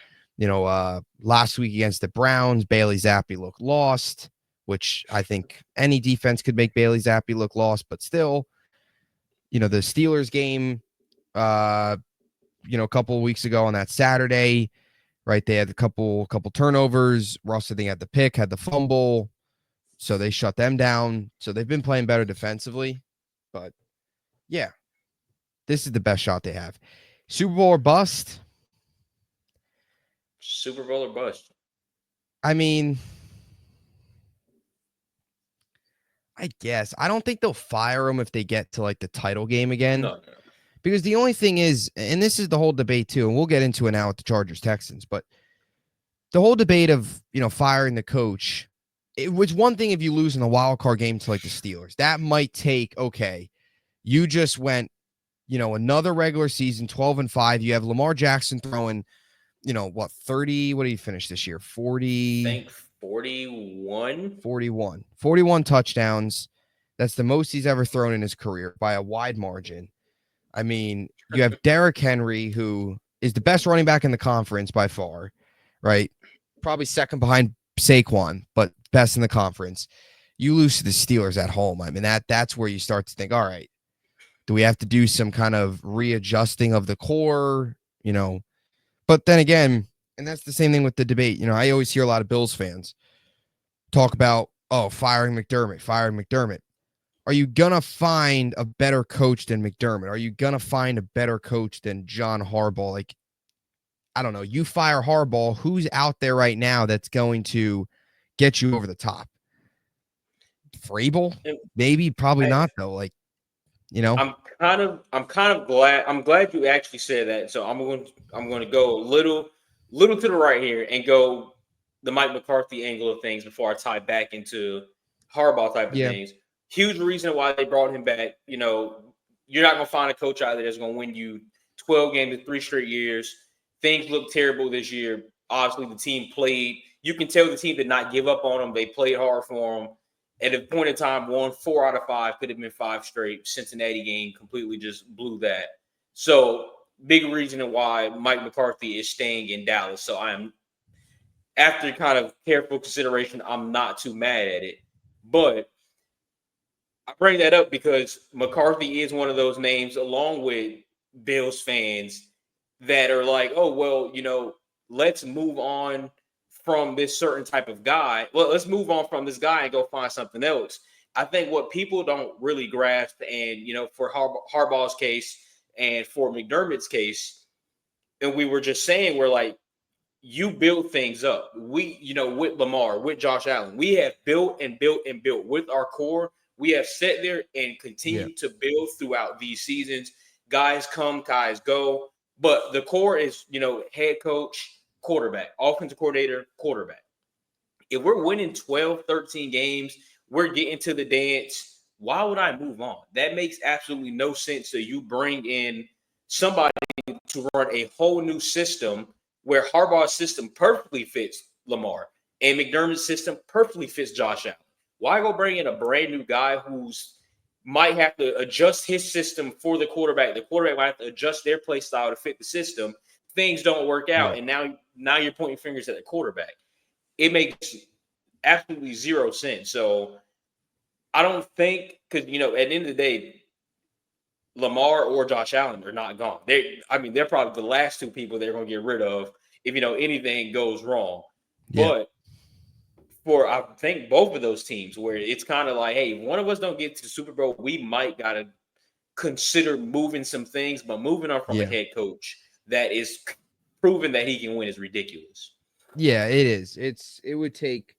last week against the Browns. Bailey Zappi looked lost, which I think any defense could make Bailey Zappi look lost, but still, the Steelers game, a couple of weeks ago on that Saturday, right? They had a couple turnovers. Russ, I think, had the pick, had the fumble. So they shut them down. So they've been playing better defensively. But yeah, this is the best shot they have. Super Bowl or bust? Super Bowl or bust? I mean, I guess. I don't think they'll fire him if they get to like the title game again. No. Because the only thing is, and this is the whole debate too, and we'll get into it now with the Chargers Texans, but the whole debate of, firing the coach, it was one thing if you lose in a wild card game to like the Steelers. That might take, okay, you just went, another regular season, 12-5. You have Lamar Jackson throwing, 30, what did he finish this year? 40. I think 41. 41 touchdowns. That's the most he's ever thrown in his career by a wide margin. I mean, you have Derrick Henry, who is the best running back in the conference by far, right? Probably second behind Saquon, but best in the conference. You lose to the Steelers at home. I mean, that's where you start to think, all right, do we have to do some kind of readjusting of the core, But then again, and that's the same thing with the debate. I always hear a lot of Bills fans talk about, firing McDermott. Are you going to find a better coach than McDermott? Are you going to find a better coach than John Harbaugh? Like, I don't know. You fire Harbaugh, who's out there right now that's going to get you over the top? Vrabel? Maybe, probably not though. Like, I'm kind of glad. I'm glad you actually said that. So I'm going to go a little to the right here and go the Mike McCarthy angle of things before I tie back into Harbaugh type of things. Huge reason why they brought him back. You're not going to find a coach out there that's going to win you 12 games in 3 straight years. Things look terrible this year. Obviously, the team played. You can tell the team did not give up on them. They played hard for them. At a point in time, won 4 out of 5, could have been 5 straight. Cincinnati game completely just blew that. So, big reason why Mike McCarthy is staying in Dallas. So, after kind of careful consideration, I'm not too mad at it. But I bring that up because McCarthy is one of those names, along with Bills fans, that are like, oh, well, let's move on from this certain type of guy. Well, let's move on from this guy and go find something else. I think what people don't really grasp, and, for Harbaugh's case and for McDermott's case, and we were just saying, we're like, you build things up. We, with Lamar, with Josh Allen, we have built and built and built with our core. We have sat there and continued to build throughout these seasons. Guys come, guys go. But the core is, head coach, quarterback, offensive coordinator, quarterback. If we're winning 12, 13 games, we're getting to the dance. Why would I move on? That makes absolutely no sense. So you bring in somebody to run a whole new system where Harbaugh's system perfectly fits Lamar and McDermott's system perfectly fits Josh Allen. Why go bring in a brand new guy who's might have to adjust his system for the quarterback? The quarterback might have to adjust their play style to fit the system. Things don't work out, and now you're pointing fingers at the quarterback. It makes absolutely zero sense. So I don't think, because, at the end of the day, Lamar or Josh Allen are not gone. They're probably the last 2 people they're going to get rid of if, anything goes wrong. Yeah. But for, I think, both of those teams, where it's kind of like, hey, one of us don't get to the Super Bowl, we might got to consider moving some things, but moving on from a head coach that is proven that he can win is ridiculous. Yeah, it is. It would take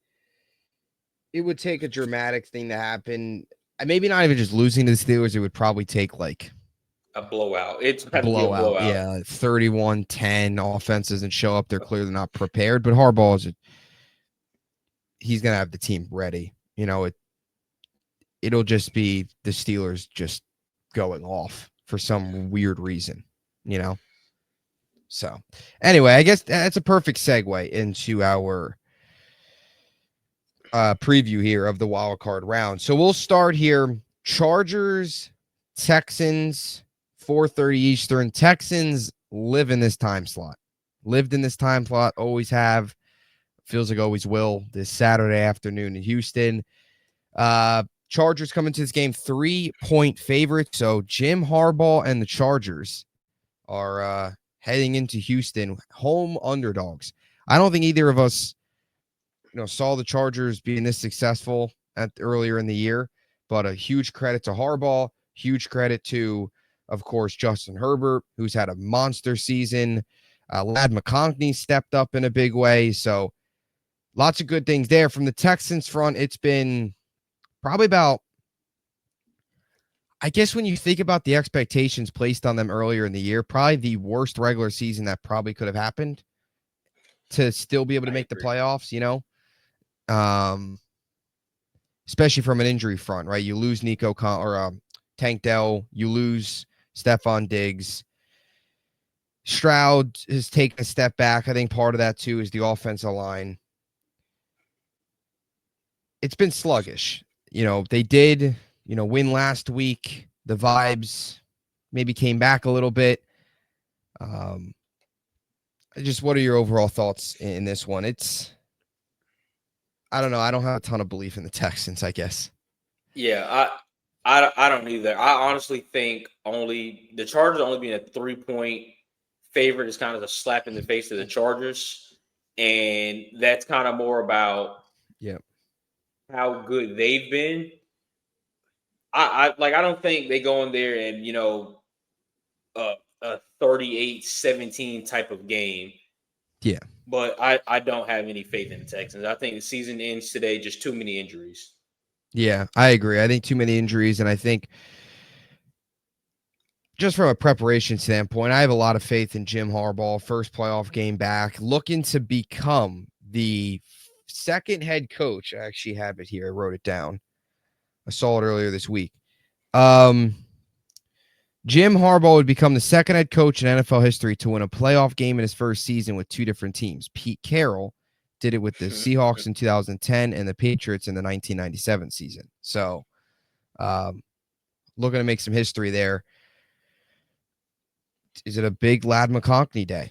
a dramatic thing to happen. Maybe not even just losing to the Steelers. It would probably take like a blowout. It's got to be a blowout. Yeah, 31-10 offenses and show up. They're clearly not prepared. But Harbaugh he's gonna have the team ready. It'll just be the Steelers just going off for some weird reason. So anyway, I guess that's a perfect segue into our preview here of the wild card round. So we'll start here. Chargers, Texans, 4:30 Eastern. Texans lived in this time slot. Always have. Feels like always will. This Saturday afternoon in Houston. Chargers come into this game 3-point favorites. So Jim Harbaugh and the Chargers are heading into Houston, home underdogs. I don't think either of us, saw the Chargers being this successful earlier in the year, but a huge credit to Harbaugh, huge credit to, of course, Justin Herbert, who's had a monster season. Ladd McConkey stepped up in a big way. So lots of good things there. From the Texans front, it's been probably about, I guess when you think about the expectations placed on them earlier in the year, probably the worst regular season that probably could have happened to still be able to I make the agree. playoffs, especially from an injury front, right? You lose Tank Dell, you lose Stephon Diggs. Stroud has taken a step back. I think part of that too is the offensive line. It's been sluggish. They did, win last week. The vibes maybe came back a little bit. Just what are your overall thoughts in this one? I don't know. I don't have a ton of belief in the Texans, I guess. Yeah, I don't either. I honestly think only the Chargers only being a 3-point favorite is kind of a slap in the face to the Chargers, and that's kind of more about Yeah. how good they've been. I don't think they go in there and a 38-17 type of game. Yeah. But I don't have any faith in the Texans. I think the season ends today. Just too many injuries. Yeah, I agree. I think too many injuries, and I think just from a preparation standpoint, I have a lot of faith in Jim Harbaugh. First playoff game back, looking to become the second head coach. I actually have it here. I wrote it down. I saw it earlier this week. Jim Harbaugh would become the second head coach in NFL history to win a playoff game in his first season with two different teams. Pete Carroll did it with the Seahawks in 2010 and the Patriots in the 1997 season. So, looking to make some history there. Is it a big Ladd McConkey day?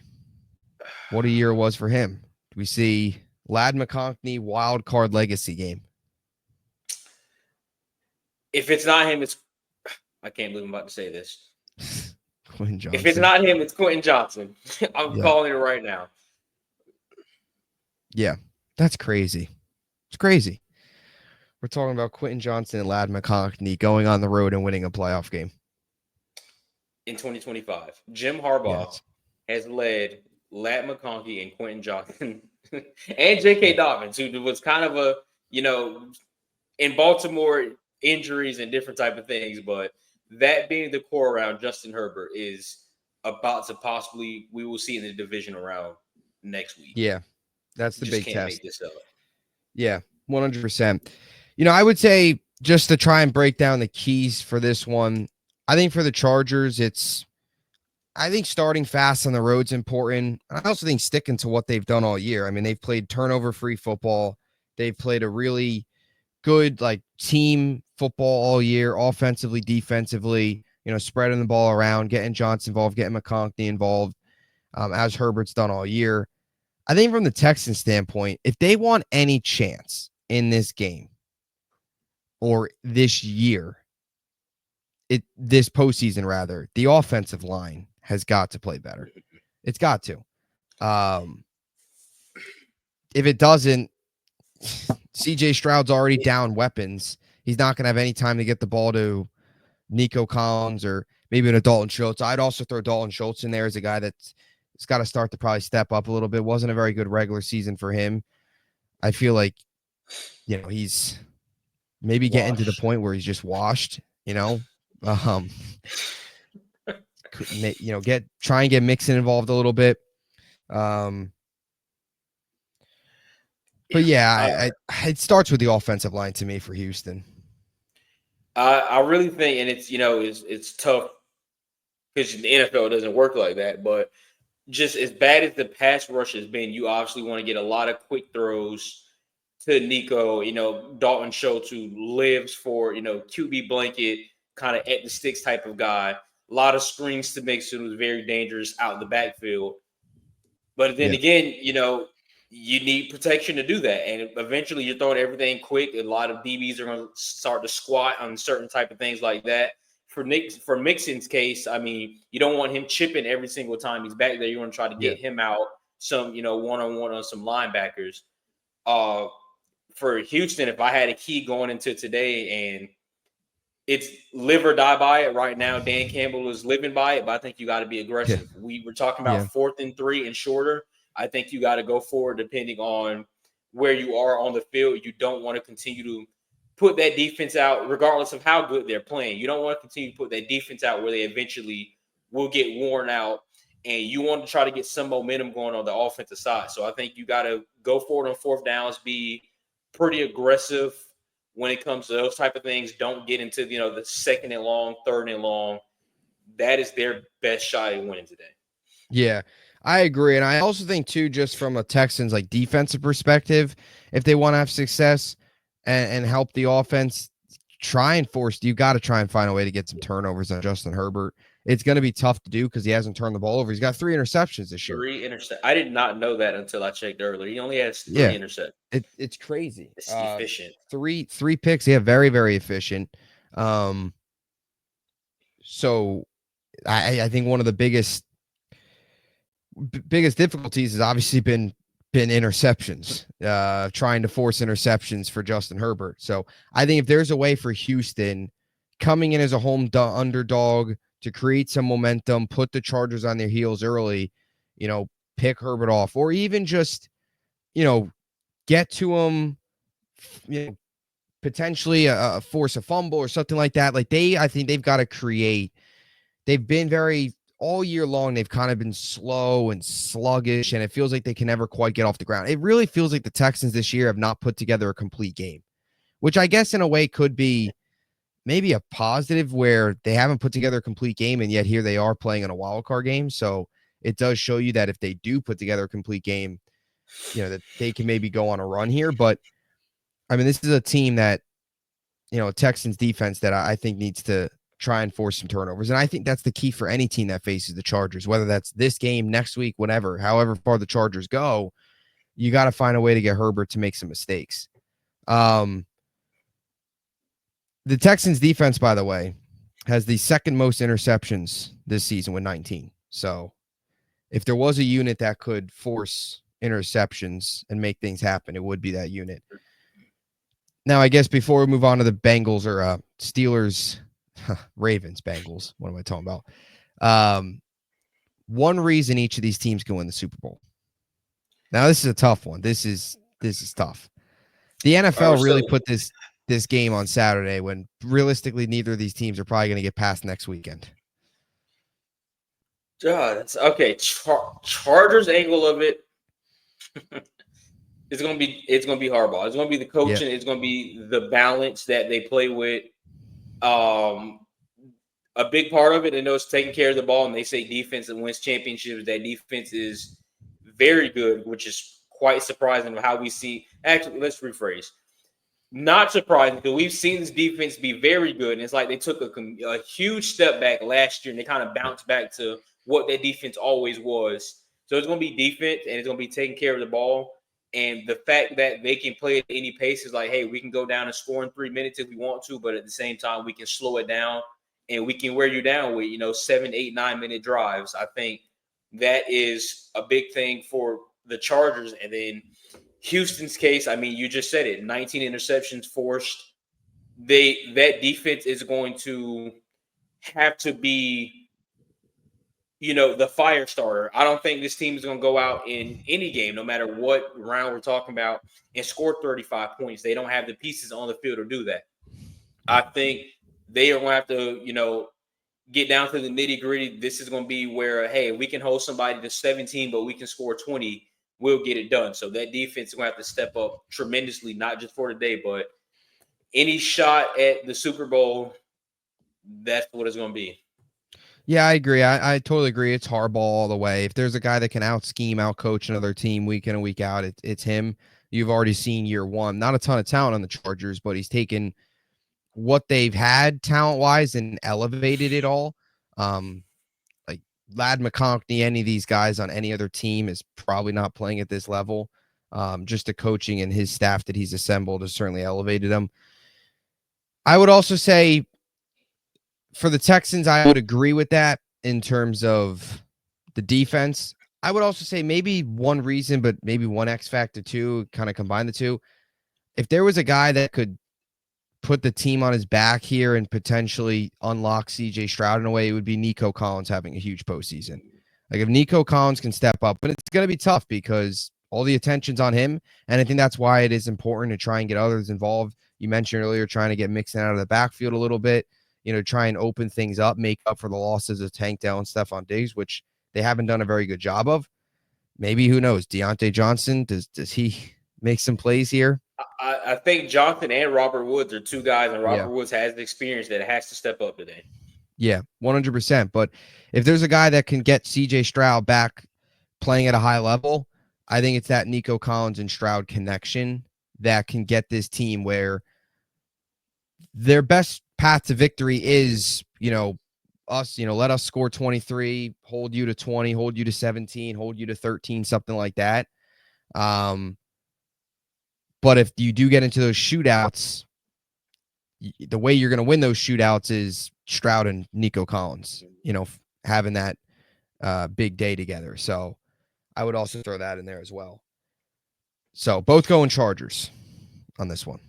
What a year it was for him. Do we see Ladd McConkey wild card legacy game? If it's not him, it's I can't believe I'm about to say this. Quentin Johnson. If it's not him, it's Quentin Johnson. I'm calling it right now. Yeah, that's crazy. It's crazy. We're talking about Quentin Johnson and Ladd McConkey going on the road and winning a playoff game. In 2025, Jim Harbaugh has led Ladd McConkey and Quentin Johnson and J.K. Dobbins, who was kind of a, in Baltimore, injuries and different type of things. But that being the core around Justin Herbert is about to possibly, we will see in the division around next week. Yeah, that's the big can't test. Make this up. Yeah, 100%. I would say just to try and break down the keys for this one, I think for the Chargers, I think starting fast on the road's important. I also think sticking to what they've done all year. I mean, they've played turnover-free football. They've played a really good team football all year, offensively, defensively, spreading the ball around, getting Johnson involved, getting McConkey involved, as Herbert's done all year. I think from the Texans standpoint, if they want any chance in this game or this year, this postseason rather, the offensive line has got to play better. It's got to. If it doesn't, CJ Stroud's already down weapons. He's not going to have any time to get the ball to Nico Collins or maybe an Dalton Schultz. I'd also throw Dalton Schultz in there as a guy that's got to start to probably step up a little bit. Wasn't a very good regular season for him. I feel like, he's maybe getting to the point where he's just washed, try and get Mixon involved a little bit. But yeah, it starts with the offensive line to me for Houston. I really think, and it's tough because the NFL doesn't work like that. But just as bad as the pass rush has been, you obviously want to get a lot of quick throws to Nico. Dalton Schultz, who lives for QB blanket, kind of at the sticks type of guy. A lot of screens to Mixon, who's very dangerous out in the backfield. But then again, you need protection to do that. And eventually you're throwing everything quick. A lot of DBs are going to start to squat on certain type of things like that. for Mixon's case, I mean, you don't want him chipping every single time he's back there. You want to try to get him out some, one-on-one on some linebackers. For Houston, if I had a key going into today, and it's live or die by it right now, Dan Campbell is living by it, but I think you got to be aggressive. We were talking about 4th and 3 and shorter. I think you got to go forward depending on where you are on the field. You don't want to continue to put that defense out, regardless of how good they're playing. You don't want to continue to put that defense out where they eventually will get worn out, and you want to try to get some momentum going on the offensive side. So I think you got to go forward on 4th downs, be pretty aggressive when it comes to those type of things. Don't get into, the 2nd and long, 3rd and long. That is their best shot at winning today. Yeah, I agree. And I also think too, just from a Texans like defensive perspective, if they want to have success and help the offense, you got to try and find a way to get some turnovers on Justin Herbert. It's going to be tough to do because he hasn't turned the ball over. He's got 3 interceptions this year. 3 interceptions. I did not know that until I checked earlier. He only has 3 interceptions. It's crazy. It's efficient. Three picks. Yeah, very, very efficient. So I think one of the biggest difficulties has obviously been interceptions, trying to force interceptions for Justin Herbert. So I think if there's a way for Houston coming in as a home underdog to create some momentum, put the Chargers on their heels early, pick Herbert off, or even just, get to him, potentially force a fumble or something like that. Like I think they've got to create. They've been all year long, they've kind of been slow and sluggish, and it feels like they can never quite get off the ground. It really feels like the Texans this year have not put together a complete game, which I guess in a way could be maybe a positive, where they haven't put together a complete game, and yet here they are playing in a wild card game. So it does show you that if they do put together a complete game, that they can maybe go on a run here. But I mean, this is a team that, Texans defense that I think needs to try and force some turnovers. And I think that's the key for any team that faces the Chargers, whether that's this game, next week, whatever, however far the Chargers go, you got to find a way to get Herbert to make some mistakes. The Texans defense, by the way, has the 2nd most interceptions this season with 19. So if there was a unit that could force interceptions and make things happen, it would be that unit. Now, I guess before we move on to the Bengals or Steelers, Ravens, Bengals, what am I talking about? One reason each of these teams can win the Super Bowl. Now, this is a tough one. This is tough. The NFL really put this game on Saturday when realistically neither of these teams are probably going to get past next weekend. That's okay. Chargers angle of it. It's gonna be Harbaugh. It's gonna be the coaching. It's gonna be the balance that they play with. A big part of it, I know, is taking care of the ball, and they say defense that wins championships. That defense is very good, which is quite surprising of how we see. Actually, let's rephrase. Not surprising, because we've seen this defense be very good, and it's like they took a huge step back last year, and they kind of bounced back to what their defense always was. So it's going to be defense, and it's going to be taking care of the ball. And the fact that they can play at any pace is like, hey, we can go down and score in 3 minutes if we want to, but at the same time, we can slow it down, and we can wear you down with, 7, 8, 9 minute drives. I think that is a big thing for the Chargers. And then Houston's case, I mean, you just said it, 19 interceptions forced. That defense is going to have to be, the fire starter. I don't think this team is going to go out in any game, no matter what round we're talking about, and score 35 points. They don't have the pieces on the field to do that. I think they are going to have to, get down to the nitty gritty. This is going to be where, hey, we can hold somebody to 17, but we can score 20. We'll get it done. So that defense is going to have to step up tremendously, not just for today, but any shot at the Super Bowl, that's what it's going to be. Yeah, I agree. I totally agree. It's Harbaugh all the way. If there's a guy that can out-scheme, out-coach another team week in and week out, it's him. You've already seen year one. Not a ton of talent on the Chargers, but he's taken what they've had talent-wise and elevated it all. Like Ladd McConkey, any of these guys on any other team is probably not playing at this level. Just the coaching and his staff that he's assembled has certainly elevated him. I would also say for the Texans, I would agree with that in terms of the defense. I would also say maybe one reason, but maybe one X factor too, kind of combine the two. If there was a guy that could put the team on his back here and potentially unlock CJ Stroud in a way, it would be Nico Collins having a huge postseason. Like if Nico Collins can step up, but it's going to be tough because all the attention's on him. And I think that's why it is important to try and get others involved. You mentioned earlier trying to get Mixon out of the backfield a little bit, try and open things up, make up for the losses of Tank Dell and Stephon Diggs, which they haven't done a very good job of. Maybe, who knows, Deontay Johnson, does he make some plays here? I think Johnson and Robert Woods are two guys, and Robert Woods has the experience that has to step up today. Yeah, 100%. But if there's a guy that can get CJ Stroud back playing at a high level, I think it's that Nico Collins and Stroud connection that can get this team where their best path to victory is, us, let us score 23, hold you to 20, hold you to 17, hold you to 13, something like that. But if you do get into those shootouts, the way you're going to win those shootouts is Stroud and Nico Collins, having that big day together. So I would also throw that in there as well. So both going Chargers on this one.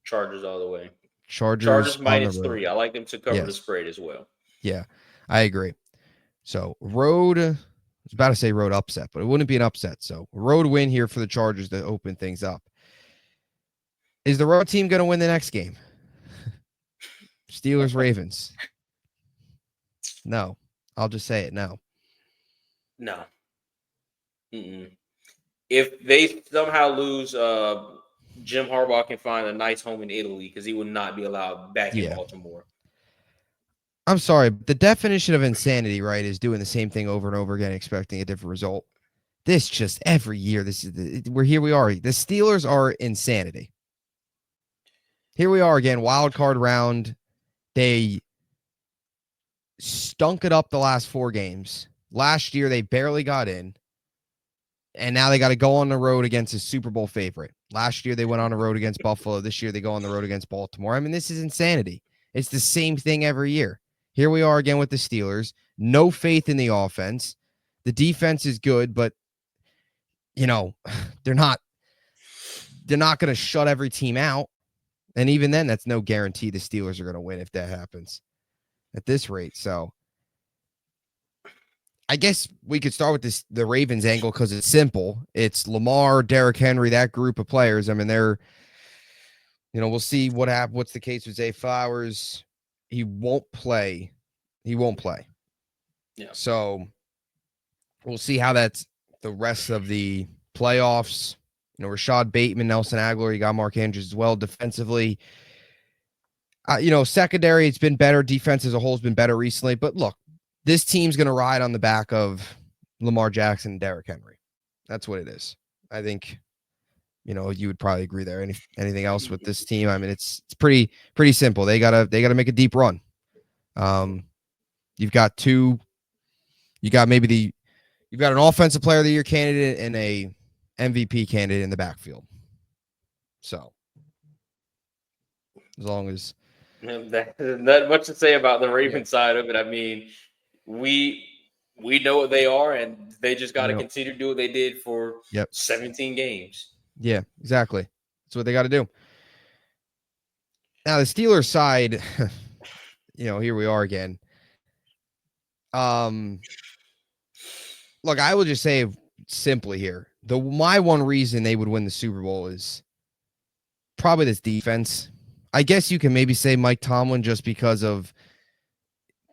Chargers all the way. Chargers -3. I like them to cover the spread as well. Yeah, I agree. So road, I was about to say road upset, but it wouldn't be an upset. So road win here for the Chargers to open things up. Is the road team going to win the next game? Steelers, Ravens. No, I'll just say it. No. If they somehow lose, Jim Harbaugh can find a nice home in Italy because he will not be allowed back in Baltimore. I'm sorry, but the definition of insanity, right, is doing the same thing over and over again, expecting a different result. This just every year. Here we are. The Steelers are insanity. Here we are again, wild card round. They stunk it up the last 4 games. Last year, they barely got in. And now they got to go on the road against a Super Bowl favorite. Last year, they went on the road against Buffalo. This year, they go on the road against Baltimore. I mean, this is insanity. It's the same thing every year. Here we are again with the Steelers. No faith in the offense. The defense is good, but, they're not going to shut every team out. And even then, that's no guarantee the Steelers are going to win if that happens at this rate. So I guess we could start with the Ravens angle because it's simple. It's Lamar, Derrick Henry, that group of players. I mean, they're, we'll see what's the case with Zay Flowers. He won't play. Yeah. So we'll see how that's the rest of the playoffs. Rashad Bateman, Nelson Aguilar, you got Mark Andrews as well. Defensively, secondary, it's been better. Defense as a whole has been better recently. But look, this team's going to ride on the back of Lamar Jackson and Derrick Henry. That's what it is. I think, you would probably agree there. Anything else with this team? I mean, it's pretty simple. They gotta make a deep run. You've got an offensive player of the year candidate and a MVP candidate in the backfield. So as long as not much to say about the Ravens side of it. I mean, we know what they are, and they just got to continue to do what they did for 17 games. Yeah, exactly. That's what they got to do. Now the Steelers side, here we are again. Look, I will just say simply here, my one reason they would win the Super Bowl is probably this defense. I guess you can maybe say Mike Tomlin just because of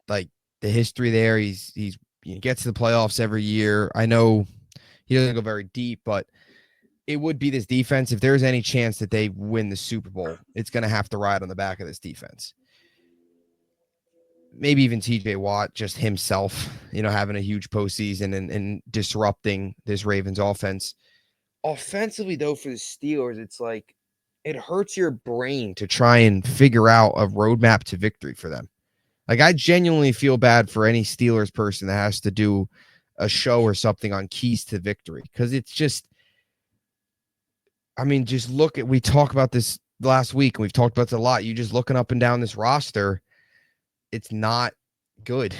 like the history there. He gets to the playoffs every year. I know he doesn't go very deep, but it would be this defense. If there's any chance that they win the Super Bowl, it's going to have to ride on the back of this defense. Maybe even TJ Watt, just himself, having a huge postseason and disrupting this Ravens offense. Offensively, though, for the Steelers, it's like it hurts your brain to try and figure out a roadmap to victory for them. Like, I genuinely feel bad for any Steelers person that has to do a show or something on keys to victory, because it's just, I mean, just we talked about this last week, and we've talked about this a lot. You just looking up and down this roster, it's not good.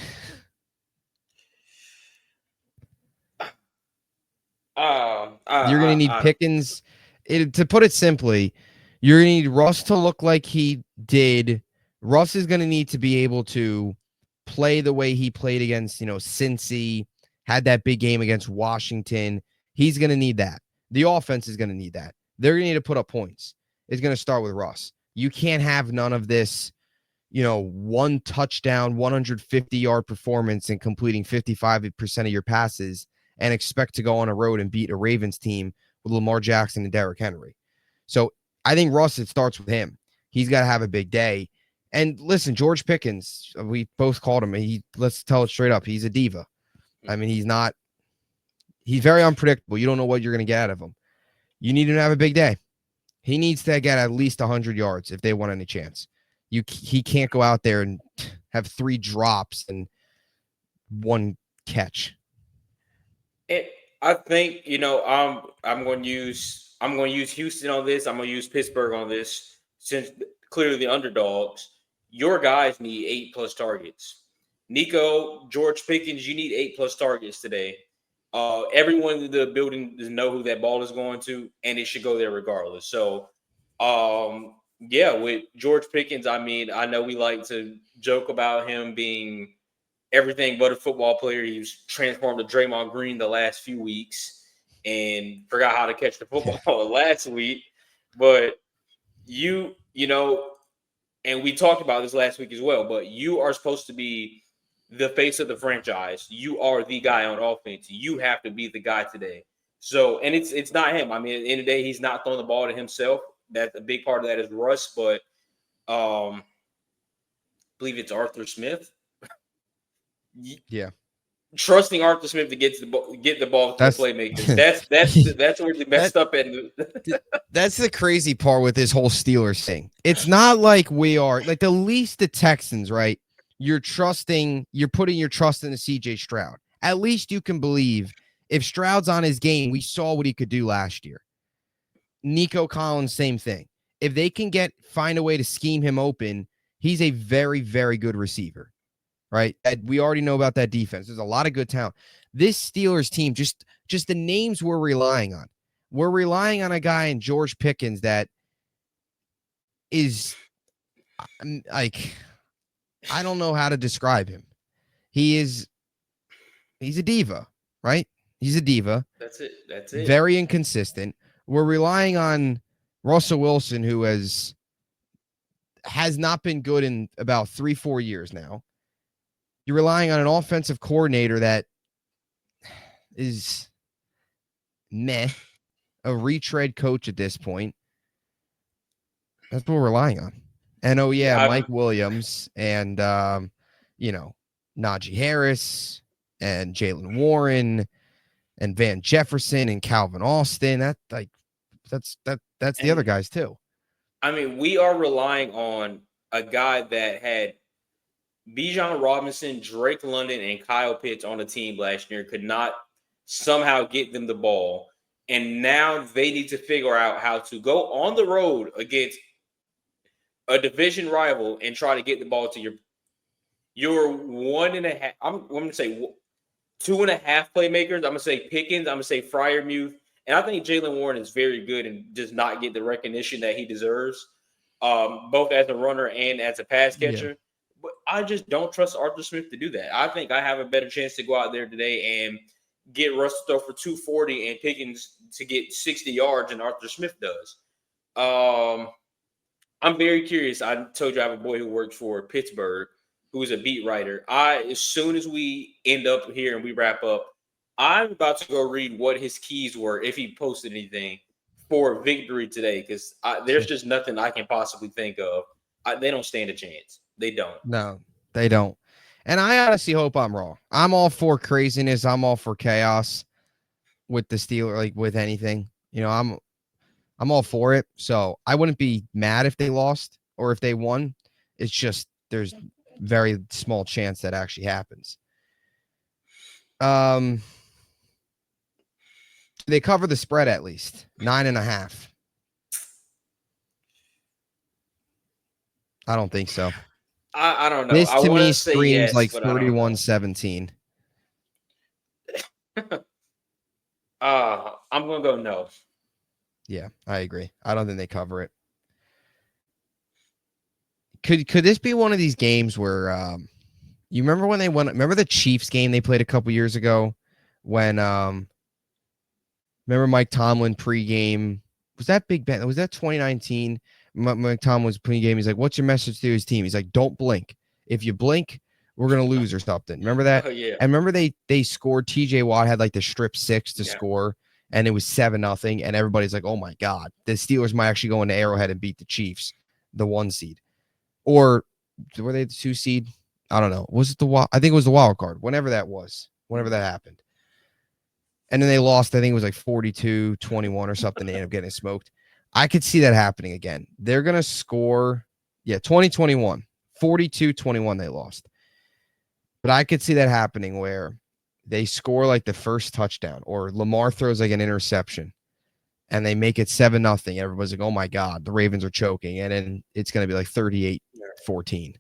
You're going to need Pickens. To put it simply, you're going to need Russ to look like he did. Russ is going to need to be able to play the way he played against, Cincy, had that big game against Washington. He's going to need that. The offense is going to need that. They're going to need to put up points. It's going to start with Russ. You can't have none of this, one touchdown, 150-yard performance and completing 55% of your passes and expect to go on a road and beat a Ravens team with Lamar Jackson and Derrick Henry. So I think Russ, it starts with him. He's got to have a big day. And listen, George Pickens, we both called him. Let's tell it straight up. He's a diva. I mean, he's very unpredictable. You don't know what you're going to get out of him. You need him to have a big day. He needs to get at least 100 yards if they want any chance. He can't go out there and have 3 drops and 1 catch. I think I'm going to use Houston on this. I'm going to use Pittsburgh on this since clearly the underdogs. Your guys need 8+ targets. Nico, George Pickens, you need 8+ targets today. Everyone in the building does know who that ball is going to, and it should go there regardless. So, with George Pickens, I mean, I know we like to joke about him being everything but a football player. He was transformed to Draymond Green the last few weeks and forgot how to catch the football last week. But and we talked about this last week as well, but you are supposed to be the face of the franchise. You are the guy on offense. You have to be the guy today. So, and it's not him. I mean, at the end of the day, he's not throwing the ball to himself. That's a big part of that is Russ, but I believe it's Arthur Smith. Yeah. Trusting Arthur Smith to get the ball to the playmakers. That's where they messed up. And that's the crazy part with this whole Steelers thing. It's not like we are like the least the Texans, right? You're putting your trust in the CJ Stroud. At least you can believe if Stroud's on his game, we saw what he could do last year. Nico Collins, same thing. If they can find a way to scheme him open, he's a very, very good receiver. Right? We already know about that defense. There's a lot of good talent. This Steelers team, just the names we're relying on. We're relying on a guy in George Pickens that is like, I don't know how to describe him. He's a diva, right? He's a diva. That's it. Very inconsistent. We're relying on Russell Wilson, who has not been good in about 3-4 years now. You're relying on an offensive coordinator that is meh, a retread coach at this point. That's what we're relying on. And Mike Williams and Najee Harris and Jalen Warren and Van Jefferson and Calvin Austin. That's the other guys too. I mean, we are relying on a guy that had Bijan Robinson, Drake London, and Kyle Pitts on the team last year, could not somehow get them the ball. And now they need to figure out how to go on the road against a division rival and try to get the ball to your 1.5. I'm going to say 2.5 playmakers. I'm going to say Pickens. I'm going to say Freiermuth. And I think Jalen Warren is very good and does not get the recognition that he deserves, both as a runner and as a pass catcher. Yeah. But I just don't trust Arthur Smith to do that. I think I have a better chance to go out there today and get Russ to throw for 240 and Pickens to get 60 yards than Arthur Smith does. I'm very curious. I told you I have a boy who works for Pittsburgh, who's a beat writer. As soon as we end up here and we wrap up, I'm about to go read what his keys were if he posted anything for victory today, because there's just nothing I can possibly think of. They don't stand a chance. They don't. No, they don't. And I honestly hope I'm wrong. I'm all for craziness. I'm all for chaos with the Steelers, like with anything. I'm all for it. So I wouldn't be mad if they lost or if they won. It's just there's very small chance that actually happens. They cover the spread at least 9.5. I don't think so. I don't know. This I to want me to say screams yes, like but I don't know. 31-17. I'm gonna go no. Yeah, I agree. I don't think they cover it. Could this be one of these games where you remember when they won? Remember the Chiefs game they played a couple years ago when remember Mike Tomlin pregame? Was that Big Ben? Was that 2019? Mike Tomlin was pregame. He's like, "What's your message to his team?" He's like, "Don't blink. If you blink, we're gonna lose or something." Remember that? Oh yeah, And remember they scored. TJ Watt had like the strip six to yeah. score, and it was 7-0. And everybody's like, "Oh my god, the Steelers might actually go into Arrowhead and beat the Chiefs, the 1 seed." Or were they the 2 seed? I don't know. Was it the wild? I think it was the wild card. Whenever that was, whenever that happened. And then they lost. I think it was like 42-21 or something. They ended up getting smoked. I could see that happening again. They're going to score. Yeah, 2021. 42-21 they lost. But I could see that happening where they score like the first touchdown or Lamar throws like an interception and they make it 7-0. Everybody's like, oh my God, the Ravens are choking. And then it's going to be like 38-14.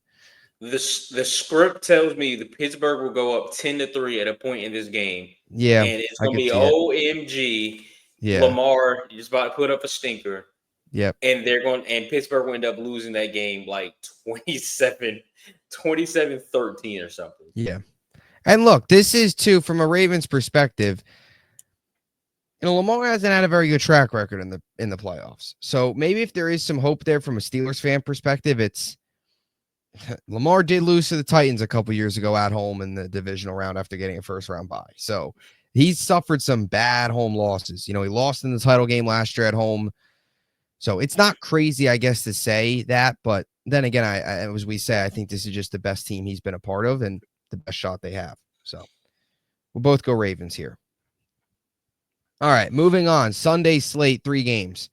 The script tells me the Pittsburgh will go up 10-3 at a point in this game. Yeah, And it's I gonna could be see it. OMG. Yeah. Lamar is about to put up a stinker. Yep. And Pittsburgh will end up losing that game like 27-13 or something. Yeah. And look, this is too, from a Ravens perspective, Lamar hasn't had a very good track record in the playoffs. So maybe if there is some hope there from a Steelers fan perspective, it's Lamar did lose to the Titans a couple years ago at home in the divisional round after getting a first round bye. So he's suffered some bad home losses. He lost in the title game last year at home. So it's not crazy, I guess, to say that. But then again, I as we say, I think this is just the best team he's been a part of and the best shot they have. So we'll both go Ravens here. All right, moving on. Sunday slate, 3 games.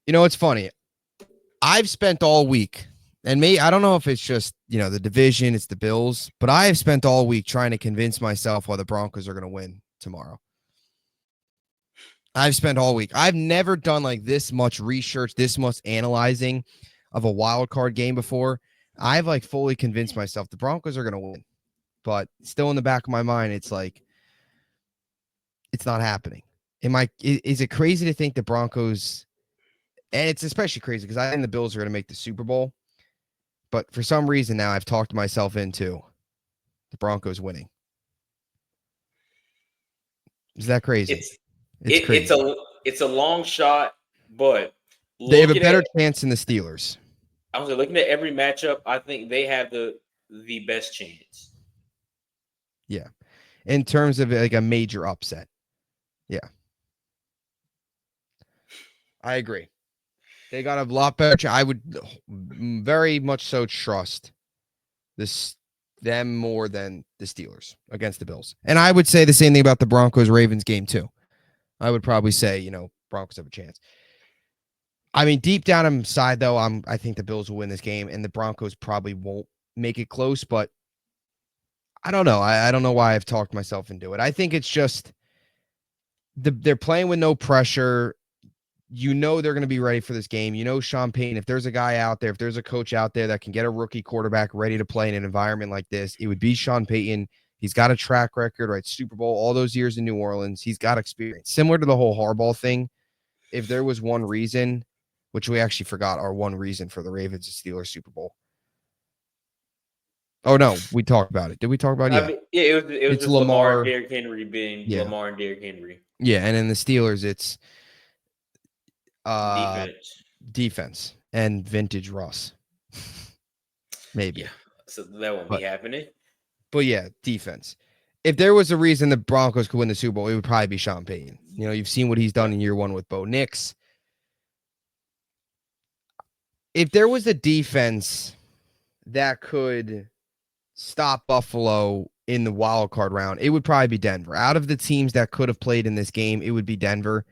It's funny. I've spent all week, and I don't know if it's just, the division, it's the Bills, but I have spent all week trying to convince myself why the Broncos are going to win tomorrow. I've spent all week. I've never done like this much research, this much analyzing of a wild card game before. I've like fully convinced myself the Broncos are going to win, but still in the back of my mind, it's like, it's not happening. Is it crazy to think the Broncos, and it's especially crazy because I think the Bills are going to make the Super Bowl, but for some reason now I've talked myself into the Broncos winning. Is that crazy? It's crazy. It's a long shot, but They have a better chance than the Steelers. I was looking at every matchup. I think they have the best chance. Yeah, in terms of like a major upset. Yeah, I agree. They got a lot better. I would very much so trust them more than the Steelers against the Bills. And I would say the same thing about the Broncos-Ravens game too. I would probably say, Broncos have a chance. I mean, deep down inside though, I think the Bills will win this game and the Broncos probably won't make it close, but I don't know. I don't know why I've talked myself into it. I think it's just they're playing with no pressure. They're going to be ready for this game. Sean Payton, if there's a guy out there, if there's a coach out there that can get a rookie quarterback ready to play in an environment like this, it would be Sean Payton. He's got a track record, right? Super Bowl, all those years in New Orleans. He's got experience. Similar to the whole Harbaugh thing, if there was one reason, which we actually forgot our one reason for the Ravens and Steelers Super Bowl. Oh, no, we talked about it. Did we talk about it? Yeah. I mean, yeah, it was it's just Lamar, Derrick Henry being Lamar and Derrick Henry. Yeah, and in the Steelers, it's defense and vintage Russ. Maybe. Yeah, so that won't be happening. But yeah, defense. If there was a reason the Broncos could win the Super Bowl, it would probably be Sean Payton. You've seen what he's done in year 1 with Bo Nix. If there was a defense that could stop Buffalo in the wild card round, it would probably be Denver. Out of the teams that could have played in this game, it would be Denver.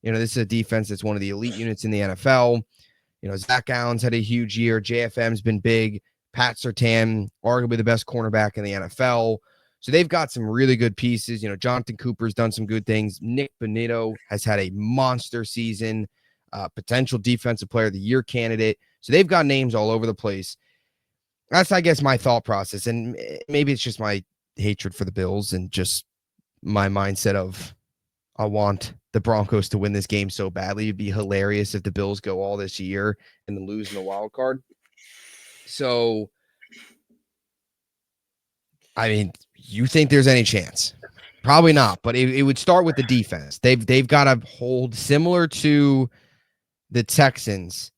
This is a defense that's one of the elite units in the NFL. Zach Allen's had a huge year. JFM's been big. Pat Surtain, arguably the best cornerback in the NFL. So they've got some really good pieces. Jonathan Cooper's done some good things. Nick Bonito has had a monster season, potential defensive player of the year candidate. So they've got names all over the place. That's, I guess, my thought process. And maybe it's just my hatred for the Bills and just my mindset of I want the Broncos to win this game so badly. It'd be hilarious if the Bills go all this year and then lose in the wild card. So, I mean, you think there's any chance? Probably not, but it would start with the defense. They've got to hold similar to the Texans.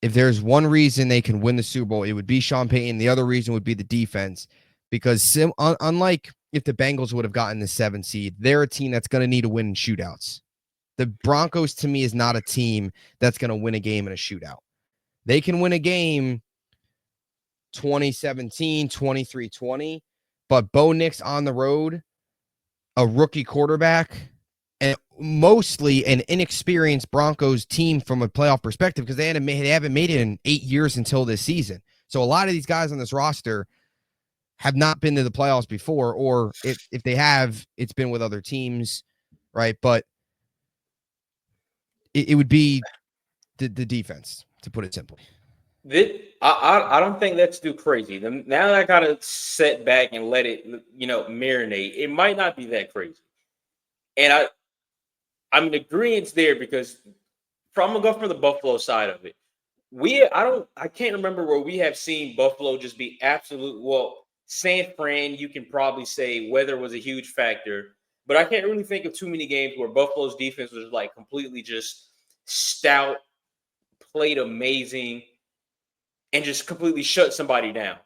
If there's one reason they can win the Super Bowl, it would be Sean Payton. The other reason would be the defense, because unlike if the Bengals would have gotten the 7th seed, they're a team that's going to need to win in shootouts. The Broncos, to me, is not a team that's going to win a game in a shootout. They can win a game 2017, 23-20, but Bo Nix on the road, a rookie quarterback, and mostly an inexperienced Broncos team from a playoff perspective, because they haven't made it in 8 years until this season. So a lot of these guys on this roster have not been to the playoffs before, or if they have, it's been with other teams, right? But it would be the defense, to put it simply. I don't think that's too crazy. Now that I gotta sit back and let it marinate, it might not be that crazy. And I'm in agreement there, because I'm gonna go from the Buffalo side of it. I can't remember where we have seen Buffalo just be absolute. Well, San Fran, you can probably say weather was a huge factor, but I can't really think of too many games where Buffalo's defense was like completely just stout, played amazing, and just completely shut somebody down.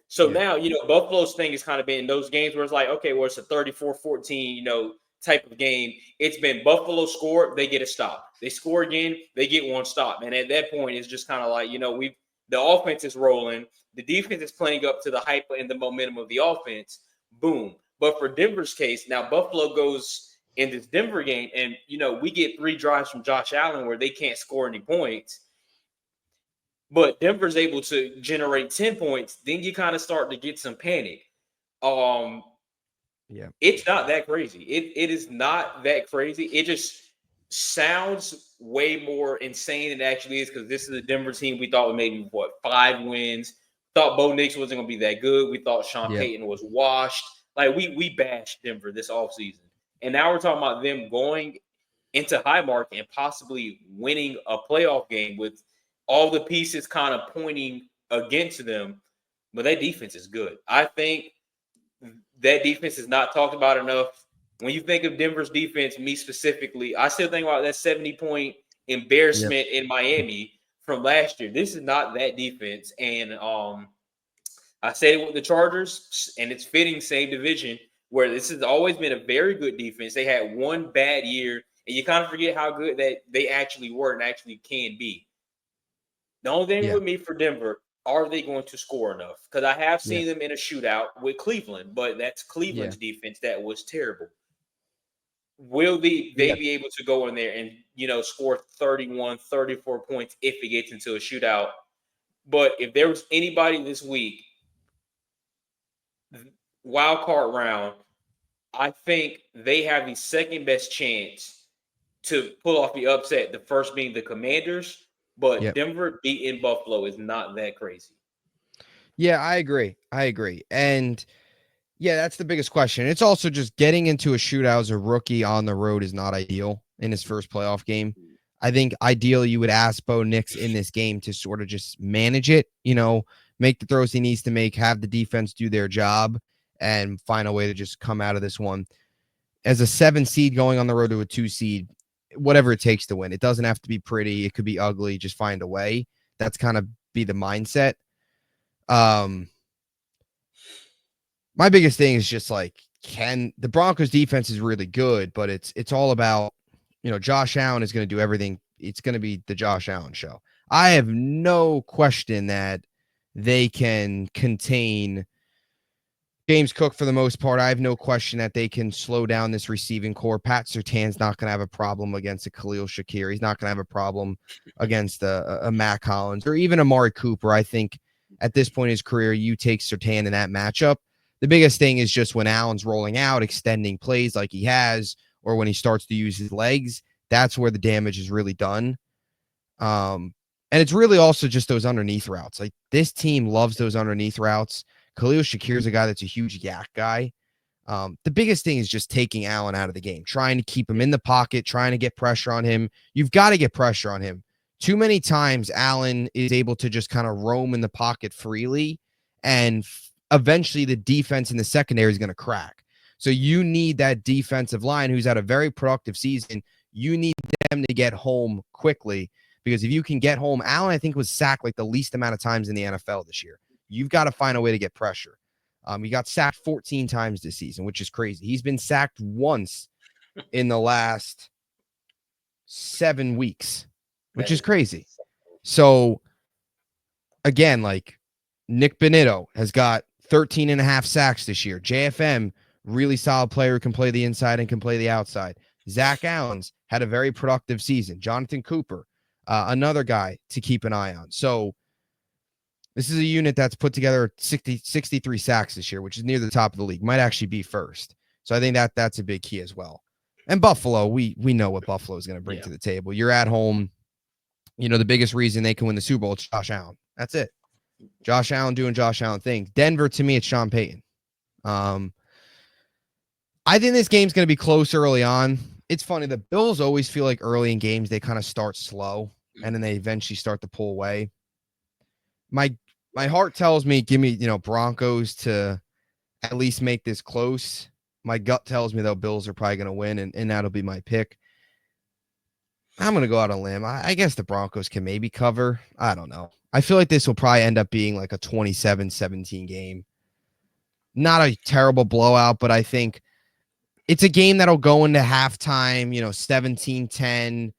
So now, Buffalo's thing has kind of been those games where it's like, okay, well, it's a 34-14, type of game. It's been Buffalo score, they get a stop. They score again, they get one stop. And at that point, it's just kind of like, the offense is rolling. The defense is playing up to the hype and the momentum of the offense. Boom. But for Denver's case, now Buffalo goes in this Denver game, and, we get 3 drives from Josh Allen where they can't score any points. But Denver's able to generate 10 points, then you kind of start to get some panic. It's not that crazy. It is not that crazy. It just sounds way more insane than it actually is, because this is a Denver team we thought would maybe 5 wins. Thought Bo Nix wasn't going to be that good. We thought Sean Payton was washed. Like we bashed Denver this offseason. And now we're talking about them going into Highmark and possibly winning a playoff game with all the pieces kind of pointing against them. But that defense is good. I think that defense is not talked about enough. When you think of Denver's defense, me specifically, I still think about that 70-point embarrassment in Miami from last year. This is not that defense. And I said it with the Chargers, and it's fitting, same division, where this has always been a very good defense. They had one bad year, and you kind of forget how good that they actually were and actually can be. The only thing with me for Denver, are they going to score enough? Because I have seen them in a shootout with Cleveland, but that's Cleveland's defense that was terrible. Will they be able to go in there and, score 31, 34 points if it gets into a shootout? But if there was anybody this week, wild card round, I think they have the second best chance to pull off the upset, the first being the Commanders. But Denver beating Buffalo is not that crazy. Yeah, I agree. And that's the biggest question. It's also just getting into a shootout as a rookie on the road is not ideal in his first playoff game. I think ideally you would ask Bo Nix in this game to sort of just manage it, make the throws he needs to make, have the defense do their job, and find a way to just come out of this one. As a 7 seed going on the road to a 2 seed, whatever it takes to win. It doesn't have to be pretty. It could be ugly. Just find a way. That's kind of be the mindset. My biggest thing is just like, can the Broncos defense is really good, but it's all about, Josh Allen is going to do everything. It's going to be the Josh Allen show. I have no question that they can contain James Cook for the most part. I have no question that they can slow down this receiving core. Pat Surtain's not going to have a problem against a Khalil Shakir. He's not going to have a problem against a Matt Collins or even Amari Cooper. I think at this point in his career, you take Surtain in that matchup. The biggest thing is just when Allen's rolling out, extending plays like he has, or when he starts to use his legs, that's where the damage is really done. And it's really also just those underneath routes. Like this team loves those underneath routes. Khalil Shakir's a guy that's a huge yak guy. The biggest thing is just taking Allen out of the game, trying to keep him in the pocket, trying to get pressure on him. You've got to get pressure on him. Too many times, Allen is able to just kind of roam in the pocket freely, and eventually the defense in the secondary is going to crack. So you need that defensive line who's had a very productive season. You need them to get home quickly because if you can get home, Allen, I think, was sacked like the least amount of times in the NFL this year. You've got to find a way to get pressure. He got sacked 14 times this season, which is crazy. He's been sacked once in the last 7 weeks, which is crazy. So, again, like Nick Benito has got 13 and a half sacks this year. JFM, really solid player who can play the inside and can play the outside. Zach Allen's had a very productive season. Jonathan Cooper, another guy to keep an eye on. So, this is a unit that's put together 63 sacks this year, which is near the top of the league. Might actually be first. So I think that's a big key as well. And Buffalo, we know what Buffalo is going to bring to the table. You're at home. You know, the biggest reason they can win the Super Bowl is Josh Allen. That's it. Josh Allen doing Josh Allen things. Denver, to me, it's Sean Payton. I think this game's going to be close early on. It's funny. The Bills always feel like early in games, they kind of start slow and then they eventually start to pull away. My heart tells me, give me, Broncos to at least make this close. My gut tells me, though, Bills are probably going to win, and that'll be my pick. I'm going to go out on a limb. I guess the Broncos can maybe cover. I don't know. I feel like this will probably end up being like a 27-17 game. Not a terrible blowout, but I think it's a game that'll go into halftime, 17-10,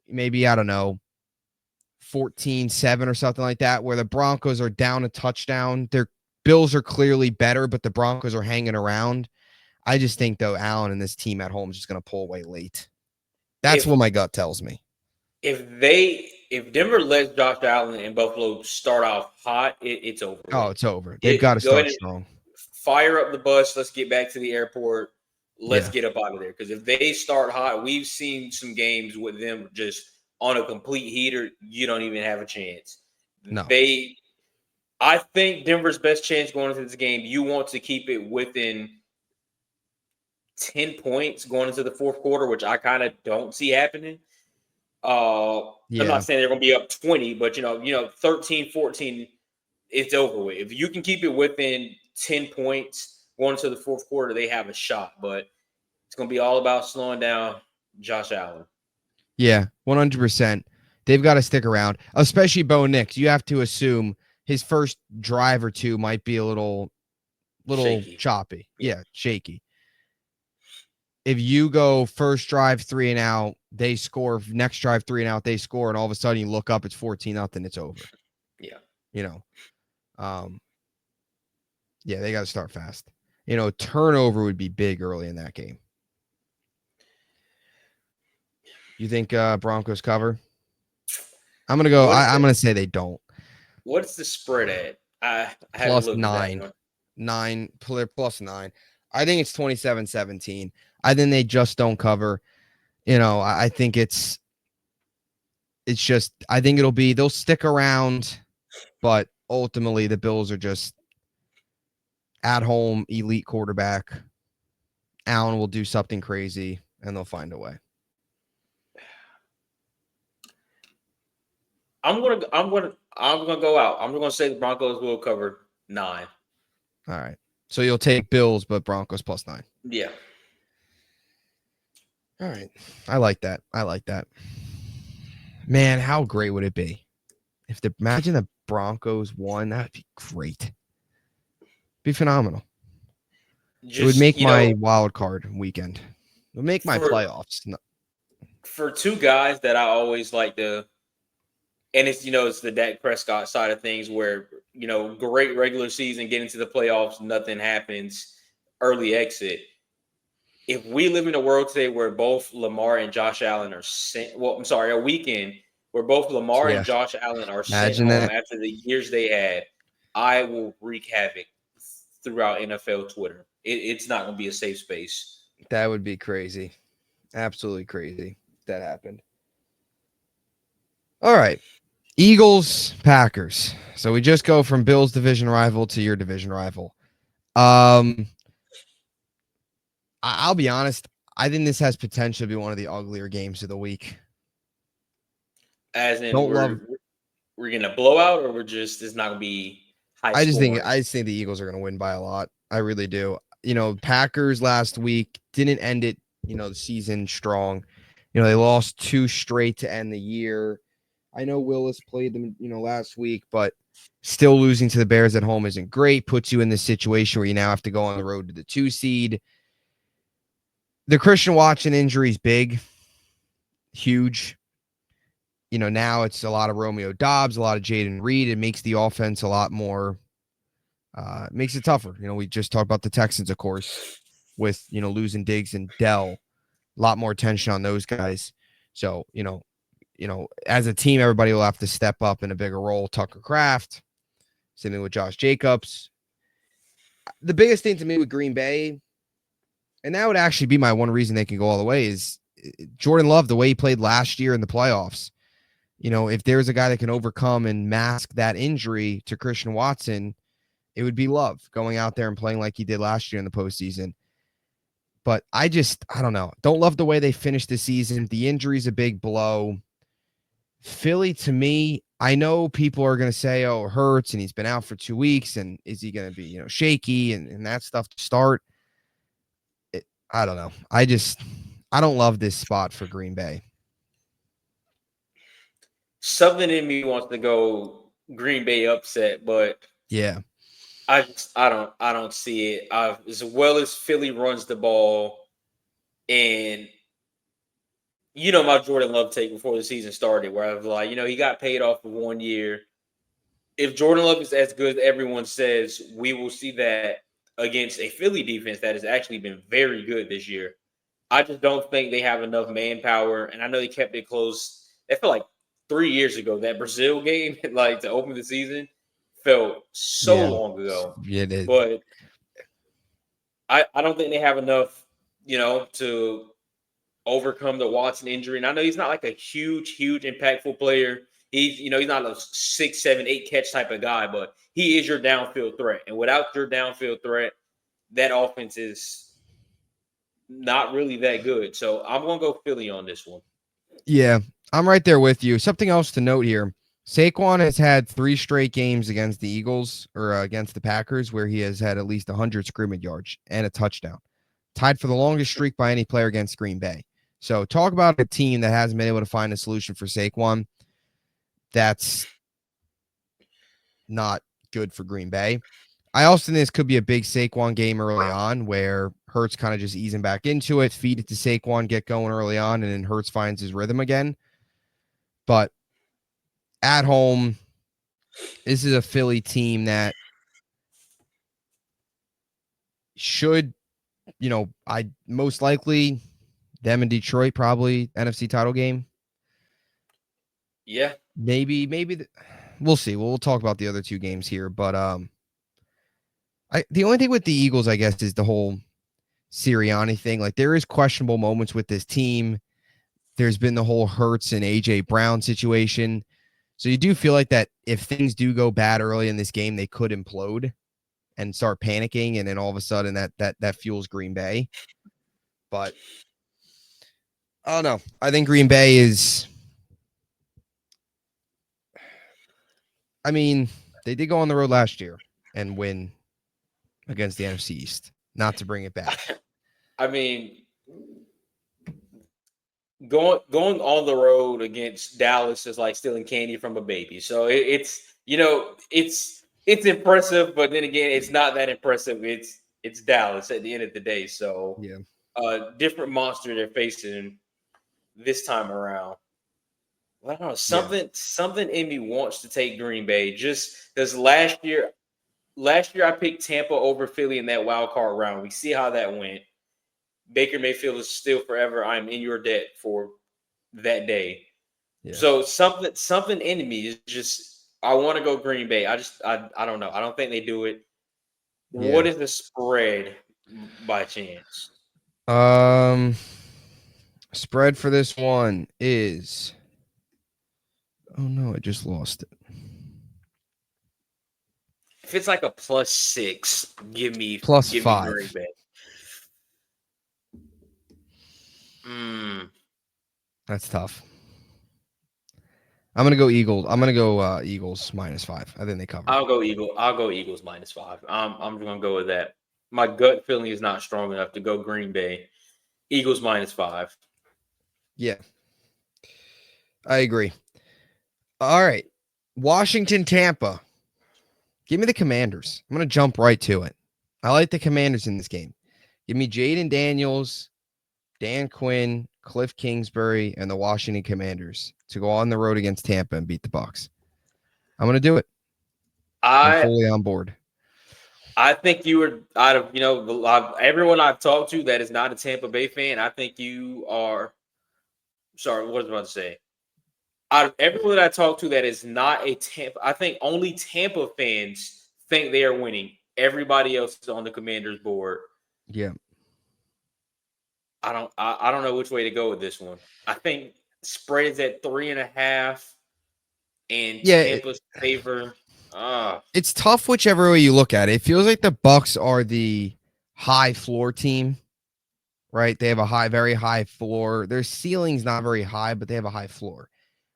maybe, I don't know, 14-7 or something like that, where the Broncos are down a touchdown. Their Bills are clearly better, but the Broncos are hanging around. I just think, though, Allen and this team at home is just going to pull away late. That's what my gut tells me. If Denver lets Josh Allen and Buffalo start off hot, it's over. Oh, it's over. They've got to start strong. Fire up the bus. Let's get back to the airport. Let's get up out of there. Because if they start hot, we've seen some games with them just on a complete heater. You don't even have a chance. No. I think Denver's best chance going into this game, you want to keep it within 10 points going into the fourth quarter, which I kind of don't see happening. I'm not saying they're going to be up 20, but 13, 14, it's over with. If you can keep it within 10 points going into the fourth quarter, they have a shot. But it's going to be all about slowing down Josh Allen. Yeah, 100%. They've got to stick around, especially Bo Nix. You have to assume his first drive or two might be a little shaky. Choppy. Yeah, shaky. If you go first drive 3 and out, they score. Next drive 3 and out, they score, and all of a sudden you look up, it's 14-0. It's over. Yeah. They got to start fast. Turnover would be big early in that game. You think Broncos cover? I'm gonna go. I'm gonna say they don't. What's the spread at? I plus 9. 9. I think it's 27-17. I think they just don't cover. I think it's just. I think they'll stick around, but ultimately the Bills are just at home elite quarterback. Allen will do something crazy, and they'll find a way. I'm gonna go out. I'm gonna say the Broncos will cover 9. All right. So you'll take Bills, but Broncos plus 9. Yeah. All right. I like that. Man, how great would it be if imagine the Broncos won? That'd be great. Be phenomenal. It would make my wild card weekend. It would make my playoffs. For two guys that I always like to, and it's the Dak Prescott side of things where great regular season, get into the playoffs, nothing happens, early exit. If we live in a world today where both Lamar and Josh Allen are a weekend where both Lamar and Josh Allen are sent home after the years they had, I will wreak havoc throughout NFL Twitter. It's not going to be a safe space. That would be crazy. Absolutely crazy if that happened. All right. Eagles, Packers. So we just go from Bill's division rival to your division rival. I'll be honest. I think this has potential to be one of the uglier games of the week. As in, Don't love. we're gonna blow out, or we're just it's not gonna be high scoring. I just think the Eagles are going to win by a lot. I really do. Packers last week didn't end it. The season strong. They lost 2 straight to end the year. I know Willis played them, last week, but still losing to the Bears at home isn't great. Puts you in this situation where you now have to go on the road to the 2 seed. The Christian Watson injury is big, huge. Now it's a lot of Romeo Dobbs, a lot of Jaden Reed. It makes the offense a lot more, makes it tougher. We just talked about the Texans, of course, with, losing Diggs and Dell. A lot more tension on those guys. So, as a team, everybody will have to step up in a bigger role. Tucker Kraft, same thing with Josh Jacobs. The biggest thing to me with Green Bay, and that would actually be my one reason they can go all the way, is Jordan Love, the way he played last year in the playoffs. If there's a guy that can overcome and mask that injury to Christian Watson, it would be Love going out there and playing like he did last year in the postseason. But I don't know. Don't love the way they finished the season. The injury's a big blow. Philly, to me, I know people are going to say, oh, it hurts and he's been out for 2 weeks. And is he going to be, shaky and that stuff to start? I don't know. I don't love this spot for Green Bay. Something in me wants to go Green Bay upset, but Yeah. I don't see it. As well as Philly runs the ball, and my Jordan Love take before the season started, where I was like, he got paid off for 1 year. If Jordan Love is as good as everyone says, we will see that against a Philly defense that has actually been very good this year. I just don't think they have enough manpower, and I know they kept it close. I feel like 3 years ago that Brazil game, like to open the season, felt so Yeah. long ago. Yeah. But I don't think they have enough, to overcome the Watson injury. And I know he's not like a huge, huge impactful player. He's not a 6, 7, 8 catch type of guy, but he is your downfield threat. And without your downfield threat, that offense is not really that good. So I'm gonna go Philly on this one. Yeah, I'm right there with you. Something else to note here. Saquon has had 3 straight games against the Eagles or against the Packers where he has had at least 100 scrimmage yards and a touchdown. Tied for the longest streak by any player against Green Bay. So talk about a team that hasn't been able to find a solution for Saquon. That's not good for Green Bay. I also think this could be a big Saquon game early on where Hurts kind of just easing back into it, feed it to Saquon, get going early on, and then Hurts finds his rhythm again. But at home, this is a Philly team that should, I most likely them in Detroit, probably NFC title game. Yeah. Maybe we'll see. We'll talk about the other 2 games here, but the only thing with the Eagles, I guess, is the whole Sirianni thing. Like there is questionable moments with this team. There's been the whole Hurts and AJ Brown situation. So you do feel like that if things do go bad early in this game, they could implode and start panicking, and then all of a sudden that fuels Green Bay. But I don't know. I think Green Bay is. I mean, they did go on the road last year and win against the NFC East. Not to bring it back. I mean, going on the road against Dallas is like stealing candy from a baby. So it's impressive, but then again, it's not that impressive. It's Dallas at the end of the day. So Yeah. different monster they're facing this time around. I don't know. Yeah. Something in me wants to take Green Bay just because last year I picked Tampa over Philly in that wild card round. We see how that went. Baker Mayfield is still forever. I'm in your debt for that day. Yeah. So something in me is just I want to go Green Bay. I don't know. I don't think they do it. Yeah. What is the spread by chance? Spread for this one is Oh no, I just lost it. If it's like a +6, give me Green +5. Bay. Mm, That's tough. I'm gonna go Eagles. I'm gonna go Eagles -5. I think they cover. I'll go Eagle. I'll go Eagles -5. I'm gonna go with that. My gut feeling is not strong enough to go Green Bay. Eagles -5. Yeah, I agree. All right, Washington, Tampa. Give me the Commanders. I'm gonna jump right to it. I like the Commanders in this game. Give me Jaden Daniels, Dan Quinn, Cliff Kingsbury, and the Washington Commanders to go on the road against Tampa and beat the Bucks. I'm gonna do it. I'm I fully on board. I think you were out of everyone I've talked to that is not a Tampa Bay fan. I think you are. Sorry, what was I about to say? Out of everyone that I talked to that is not a Tampa, I think only Tampa fans think they are winning. Everybody else is on the Commanders board. Yeah. I don't know which way to go with this one. I think spread is at 3.5 and Yeah, Tampa's favor. it's tough whichever way you look at it. It feels like the Bucks are the high floor team, right? They have a very high floor. Their ceiling's not very high, but they have a high floor.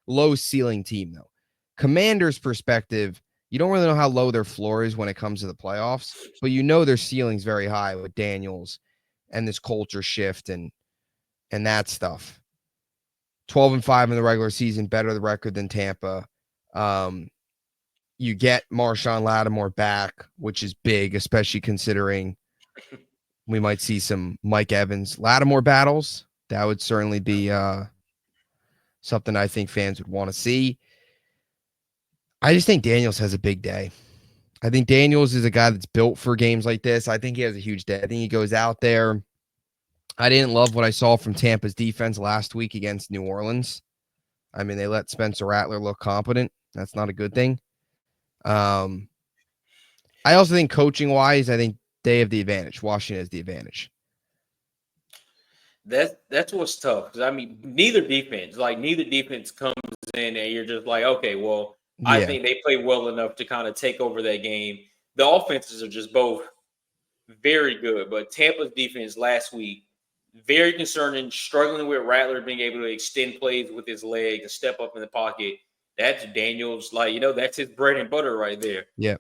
Low ceiling team though. Commanders perspective, you don't really know how low their floor is when it comes to the playoffs, but you know their ceiling's very high with Daniels and this culture shift and that stuff. 12-5 in the regular season, better the record than Tampa. You get Marshawn Lattimore back, which is big, especially considering we might see some Mike Evans Lattimore battles. That would certainly be something I think fans would want to see. I just think Daniels has a big day. I think Daniels is a guy that's built for games like this. I think he has a huge day. I think he goes out there. I didn't love what I saw from Tampa's defense last week against New Orleans. I mean, they let Spencer Rattler look competent. That's not a good thing. I also think coaching wise, I think they have the advantage. Washington has the advantage. That's what's tough because I mean neither defense comes in and you're just like, okay, well, I Yeah. think they play well enough to kind of take over that game. The offenses are just both very good, but Tampa's defense last week very concerning, struggling with Rattler being able to extend plays with his leg and step up in the pocket. That's Daniels, that's his bread and butter right there. Yeah.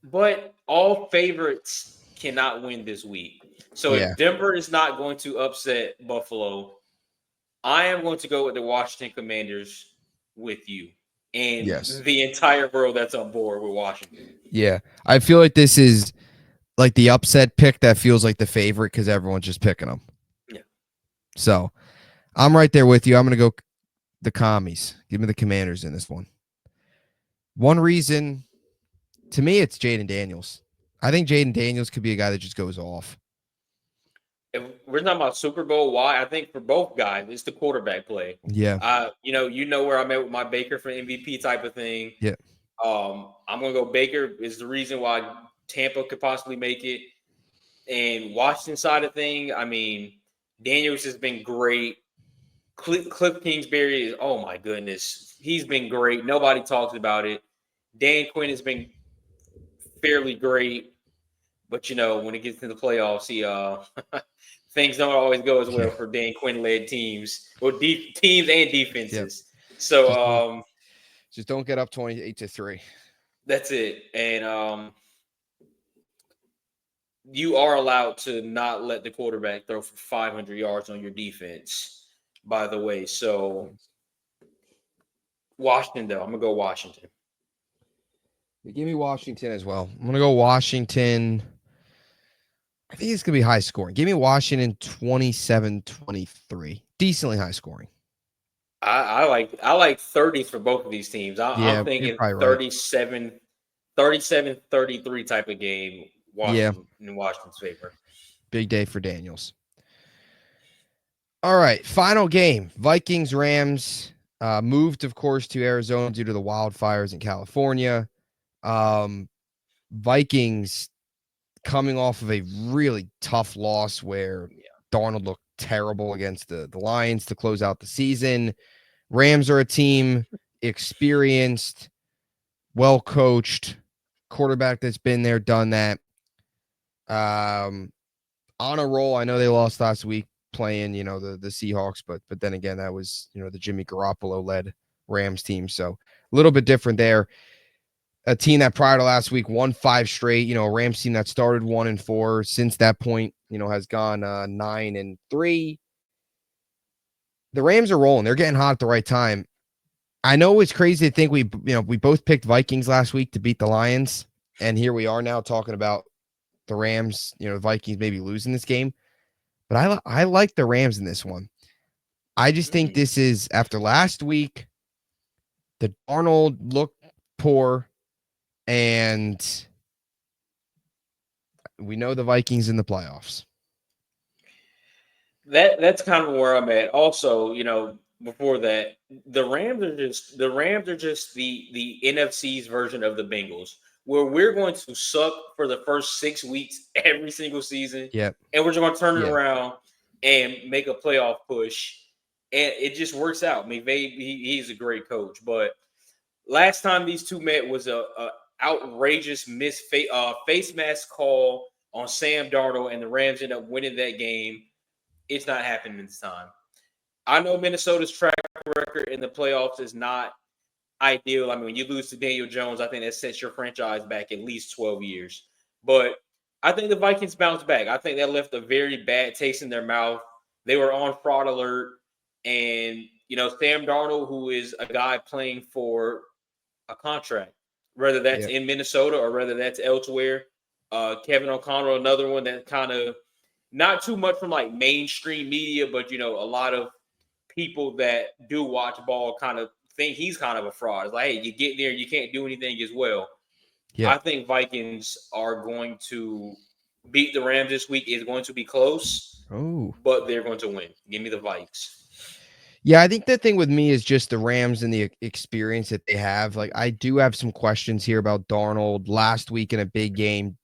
But all favorites cannot win this week. So Yeah. if Denver is not going to upset Buffalo, I am going to go with the Washington Commanders with you and Yes. the entire world that's on board with Washington. Yeah. I feel like this is like the upset pick that feels like the favorite because everyone's just picking them. Yeah. So I'm right there with you. I'm going to go the commies. Give me the Commanders in this one. One reason, to me, it's Jaden Daniels. I think Jaden Daniels could be a guy that just goes off. If we're talking about Super Bowl, why? I think for both guys, it's the quarterback play. Yeah. You know where I'm at with my Baker for MVP type of thing. Yeah. I'm gonna go Baker is the reason why Tampa could possibly make it. And Washington side of thing, I mean, Daniels has been great. Cliff Kingsbury is, oh my goodness, he's been great. Nobody talks about it. Dan Quinn has been fairly great, but when it gets to the playoffs, he things don't always go as well for Dan Quinn led teams, or teams and defenses. Yep. So just don't get up 28-3. That's it. And you are allowed to not let the quarterback throw for 500 yards on your defense, by the way. So Washington, though, I'm gonna go Washington. Give me Washington as well. I'm gonna go Washington. I think it's gonna be high scoring. Give me Washington 27-23. Decently high scoring. I like 30 for both of these teams. I'm thinking 37, 33 type of game. Washington in Washington's favor. Big day for Daniels. All right, final game. Vikings Rams moved, of course, to Arizona due to the wildfires in California. Vikings coming off of a really tough loss where Darnold looked terrible against the Lions to close out the season. Rams are a team experienced, well coached, quarterback that's been there, done that. On a roll. I know they lost last week playing, the Seahawks, but then again, that was, the Jimmy Garoppolo led Rams team. So a little bit different there. A team that prior to last week won 5 straight, a Rams team that started 1-4 since that point, has gone 9-3. The Rams are rolling. They're getting hot at the right time. I know it's crazy to think we both picked Vikings last week to beat the Lions, and here we are now talking about the Rams, the Vikings maybe losing this game. But I like the Rams in this one. I just think this is, after last week, the Darnold looked poor, and we know the Vikings in the playoffs. That's kind of where I'm at. Also, before that, the Rams are just the NFC's version of the Bengals, where we're going to suck for the first 6 weeks every single season, Yep. and we're just going to turn it Yeah. around and make a playoff push, and it just works out. McVay, he's a great coach, but last time these two met was a outrageous face mask call on Sam Darnold, and the Rams end up winning that game. It's not happening this time. I know Minnesota's track record in the playoffs is not ideal. I mean, when you lose to Daniel Jones, I think that sets your franchise back at least 12 years. But I think the Vikings bounce back. I think that left a very bad taste in their mouth. They were on fraud alert. And, Sam Darnold, who is a guy playing for a contract, whether that's in Minnesota or whether that's elsewhere. Kevin O'Connell, another one that kind of not too much from like mainstream media, but a lot of people that do watch ball kind of think he's kind of a fraud. It's like, hey, you get there, you can't do anything as well. Yeah. I think Vikings are going to beat the Rams this week. It's going to be close, but they're going to win. Give me the Vikes. Yeah, I think the thing with me is just the Rams and the experience that they have. Like, I do have some questions here about Darnold. Last week in a big game,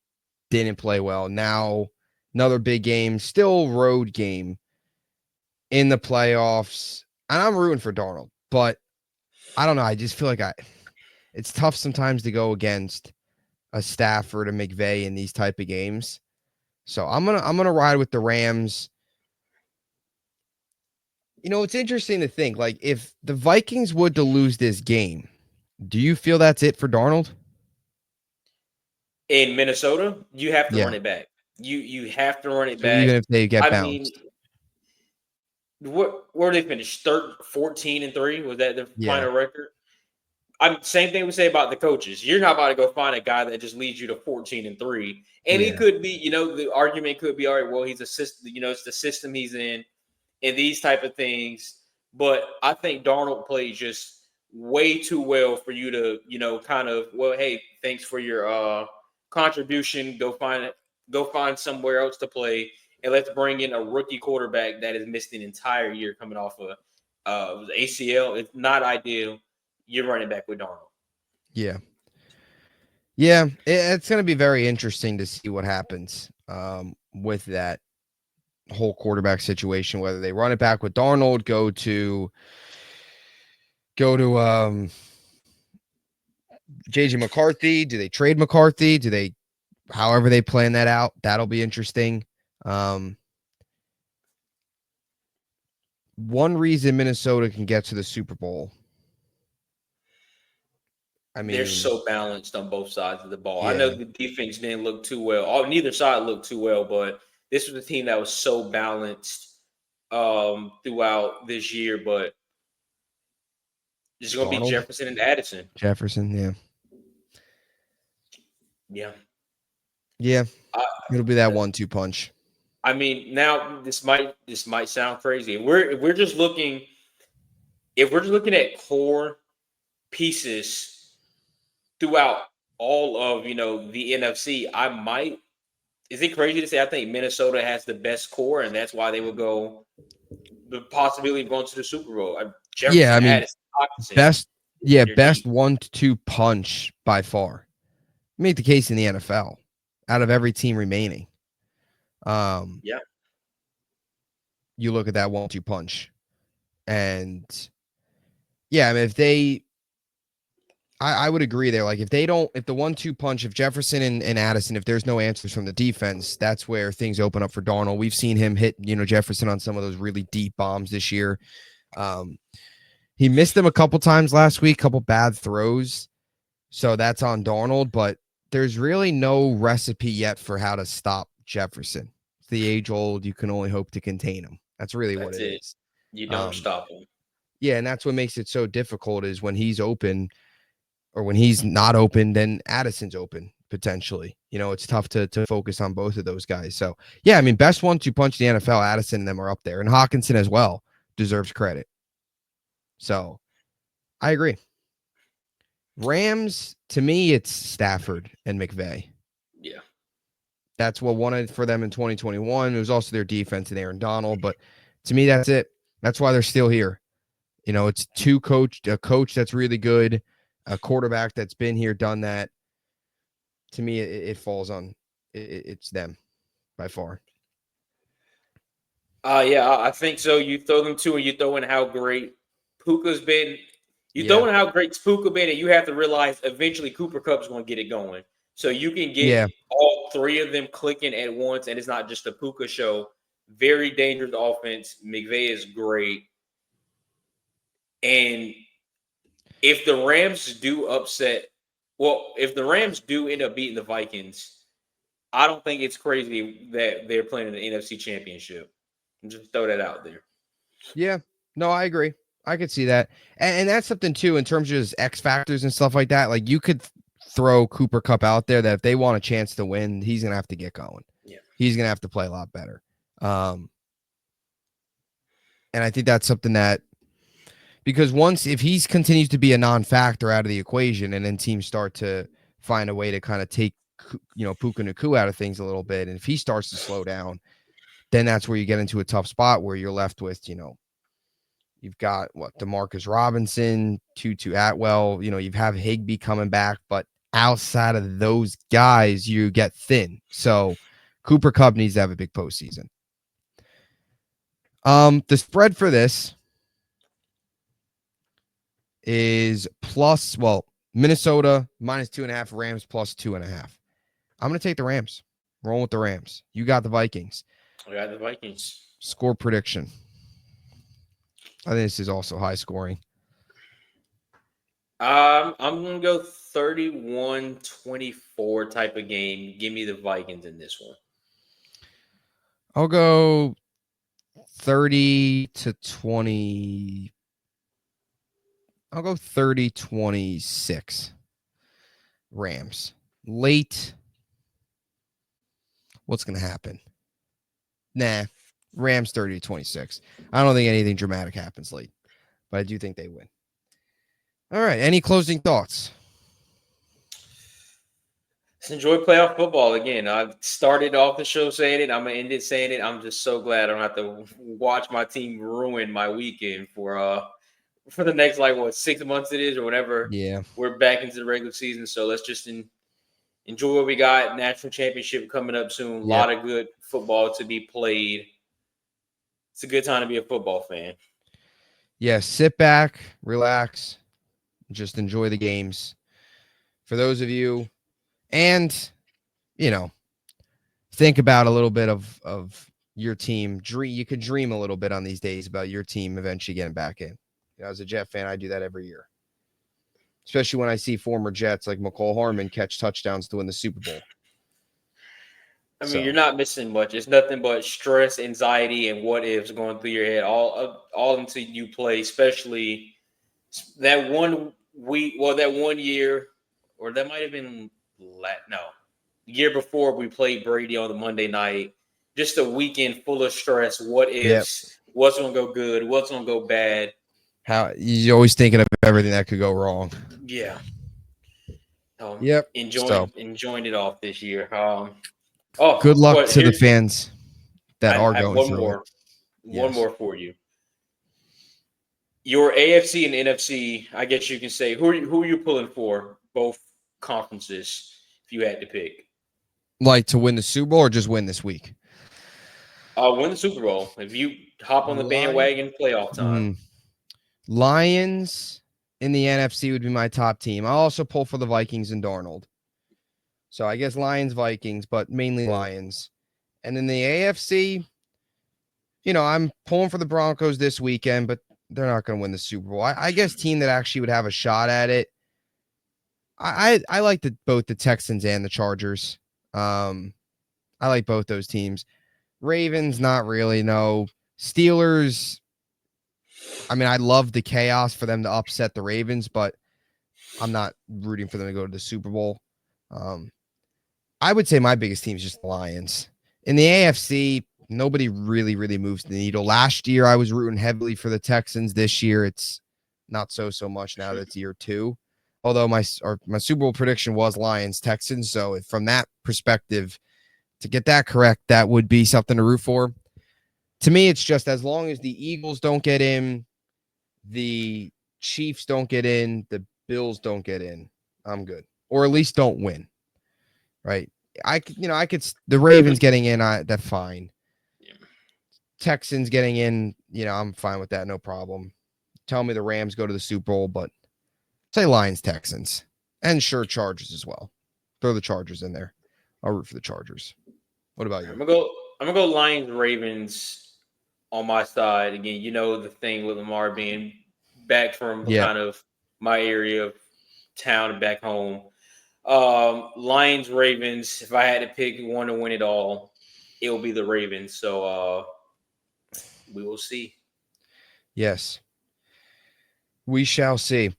didn't play well. Now, another big game, still road game in the playoffs. And I'm rooting for Darnold, but I don't know. I just feel like it's tough sometimes to go against a Stafford, a McVay in these type of games. So I'm gonna ride with the Rams. It's interesting to think, like, if the Vikings would to lose this game, do you feel that's it for Darnold? In Minnesota, you have to run it back. You have to run it So back. even if they get I bounced. where they finished? 14-3? Was that the Yeah. final record? Same thing we say about the coaches. You're not about to go find a guy that just leads you to 14-3. And he could be, the argument could be, all right, well, he's a system, it's the system he's in and these type of things. But I think Darnold played just way too well for you to, kind of, well, hey, thanks for your contribution. Go find somewhere else to play. And let's bring in a rookie quarterback that has missed an entire year coming off of ACL. It's not ideal. You're running back with Darnold. Yeah. Yeah. It's going to be very interesting to see what happens with that whole quarterback situation, whether they run it back with Darnold, go to JJ McCarthy. Do they trade McCarthy? Do they, however they plan that out? That'll be interesting. One reason Minnesota can get to the Super Bowl, I mean, they're so balanced on both sides of the ball. Yeah. I know the defense didn't look too well. Neither side looked too well, but this was a team that was so balanced throughout this year. But it's going to be Jefferson and Addison. Jefferson, yeah. Yeah. Yeah. It'll be that 1-2 punch. I mean, now this might sound crazy. If we're just looking at core pieces throughout all of the NFC, is it crazy to say I think Minnesota has the best core and that's why they would go the possibility of going to the Super Bowl? Jefferson, I mean, Addison, best deep. 1-2 punch by far. Make the case in the NFL out of every team remaining. Yeah. You look at that 1-2 punch, and Yeah, I mean, I would agree there. Like if the 1-2 punch, if Jefferson and Addison, if there's no answers from the defense, that's where things open up for Darnold. We've seen him hit, Jefferson on some of those really deep bombs this year. He missed them a couple times last week, couple bad throws. So that's on Darnold, but there's really no recipe yet for how to stop Jefferson. It's the age old, you can only hope to contain him. That's really what That's it it. is. You don't stop him. Yeah, and that's what makes it so difficult is when he's open or when he's not open, then Addison's open potentially. It's tough to focus on both of those guys. So, yeah, I mean, best 1-2 punch in the NFL, Addison and them are up there. And Hawkinson as well deserves credit. So, I agree. Rams, to me, it's Stafford and McVay. Yeah. That's what won it for them in 2021. It was also their defense and Aaron Donald. But to me, that's it. That's why they're still here. It's a coach that's really good, a quarterback that's been here, done that. To me, it falls on it's them by far. Yeah, I think so. You throw them two, and you throw in how great Puka's been. You Yeah. throw in how great Puka been, and you have to realize eventually Cooper Cup's going to get it going. So you can get Yeah. all three of them clicking at once, and it's not just a Puka show. Very dangerous offense. McVay is great, and if the Rams do if the Rams do end up beating the Vikings, I don't think it's crazy that they're playing in the NFC Championship. Just throw that out there. Yeah. No, I agree. I could see that. And that's something too, in terms of just X factors and stuff like that. Like you could throw Cooper Cup out there that if they want a chance to win, he's going to have to get going. Yeah. He's going to have to play a lot better. And I think that's something that, because if he continues to be a non-factor out of the equation and then teams start to find a way to kind of take, Puka Nacua out of things a little bit. And if he starts to slow down, then that's where you get into a tough spot where you're left with, you've got DeMarcus Robinson, Tutu Atwell, you have Higbee coming back, but outside of those guys, you get thin. So Cooper Kupp needs to have a big postseason. The spread for this is Minnesota -2.5, Rams +2.5. I'm going to take the Rams. Rolling with the Rams. You got the Vikings. I got the Vikings. Score prediction. I think this is also high scoring. I'm going to go 31-24 type of game. Give me the Vikings in this one. I'll go 30-20. I'll go 30-26. Rams. Late. What's going to happen? Nah. Rams 30-26. I don't think anything dramatic happens late, but I do think they win. All right. Any closing thoughts? Just enjoy playoff football again. I started off the show saying it. I'm going to end it saying it. I'm just so glad I don't have to watch my team ruin my weekend for the next 6 months it is or whatever. Yeah. We're back into the regular season, so let's just enjoy what we got. National championship coming up soon. A lot of good football to be played. It's a good time to be a football fan. Yeah, sit back, relax, just enjoy the games. For those of you, and think about a little bit of your team. You could dream a little bit on these days about your team eventually getting back in. As a Jet fan, I do that every year. Especially when I see former Jets like McCall Harmon catch touchdowns to win the Super Bowl. I mean, you're not missing much. It's nothing but stress, anxiety, and what ifs going through your head all until you play. Especially that 1 week, that 1 year, or that might have been year before we played Brady on the Monday night. Just a weekend full of stress. What ifs? What's going to go good? What's going to go bad? How you're always thinking of everything that could go wrong. Yeah. Enjoying it off this year. Good luck to the fans that are going through it. One more for you. Your AFC and NFC, I guess you can say, who are you pulling for? Both conferences, if you had to pick. Like to win the Super Bowl or just win this week? Win the Super Bowl. If you hop on the bandwagon, playoff time. Lions in the NFC would be my top team. I'll also pull for the Vikings and Darnold. So I guess Lions, Vikings, but mainly Lions. And in the AFC, I'm pulling for the Broncos this weekend, but they're not going to win the Super Bowl. I guess team that actually would have a shot at it. I like both the Texans and the Chargers. I like both those teams. Ravens, not really. No. Steelers. I mean, I love the chaos for them to upset the Ravens, but I'm not rooting for them to go to the Super Bowl. I would say my biggest team is just the Lions. In the AFC, nobody really, really moves the needle. Last year, I was rooting heavily for the Texans. This year, it's not so much now that it's year 2. Although my Super Bowl prediction was Lions, Texans. So from that perspective, to get that correct, that would be something to root for. To me, it's just as long as the Eagles don't get in, the Chiefs don't get in, the Bills don't get in, I'm good. Or at least don't win. Right? The Ravens getting in, that's fine. Yeah. Texans getting in, I'm fine with that, no problem. Tell me the Rams go to the Super Bowl, but say Lions, Texans, and sure, Chargers as well. Throw the Chargers in there. I'll root for the Chargers. What about you? I'm gonna go Lions, Ravens on my side again. The thing with Lamar being back from kind of my area of town and back home. Lions, Ravens. If I had to pick one to win it all, it will be the Ravens. So we will see. Yes, we shall see.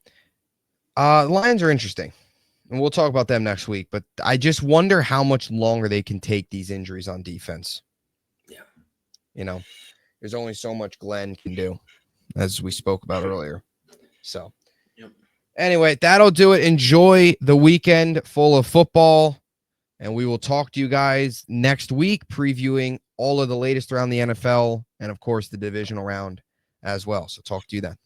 Lions are interesting, and we'll talk about them next week. But I just wonder how much longer they can take these injuries on defense. Yeah, there's only so much Glenn can do, as we spoke about earlier. So. Anyway, that'll do it. Enjoy the weekend full of football, and we will talk to you guys next week, previewing all of the latest around the NFL and, of course, the divisional round as well. So talk to you then.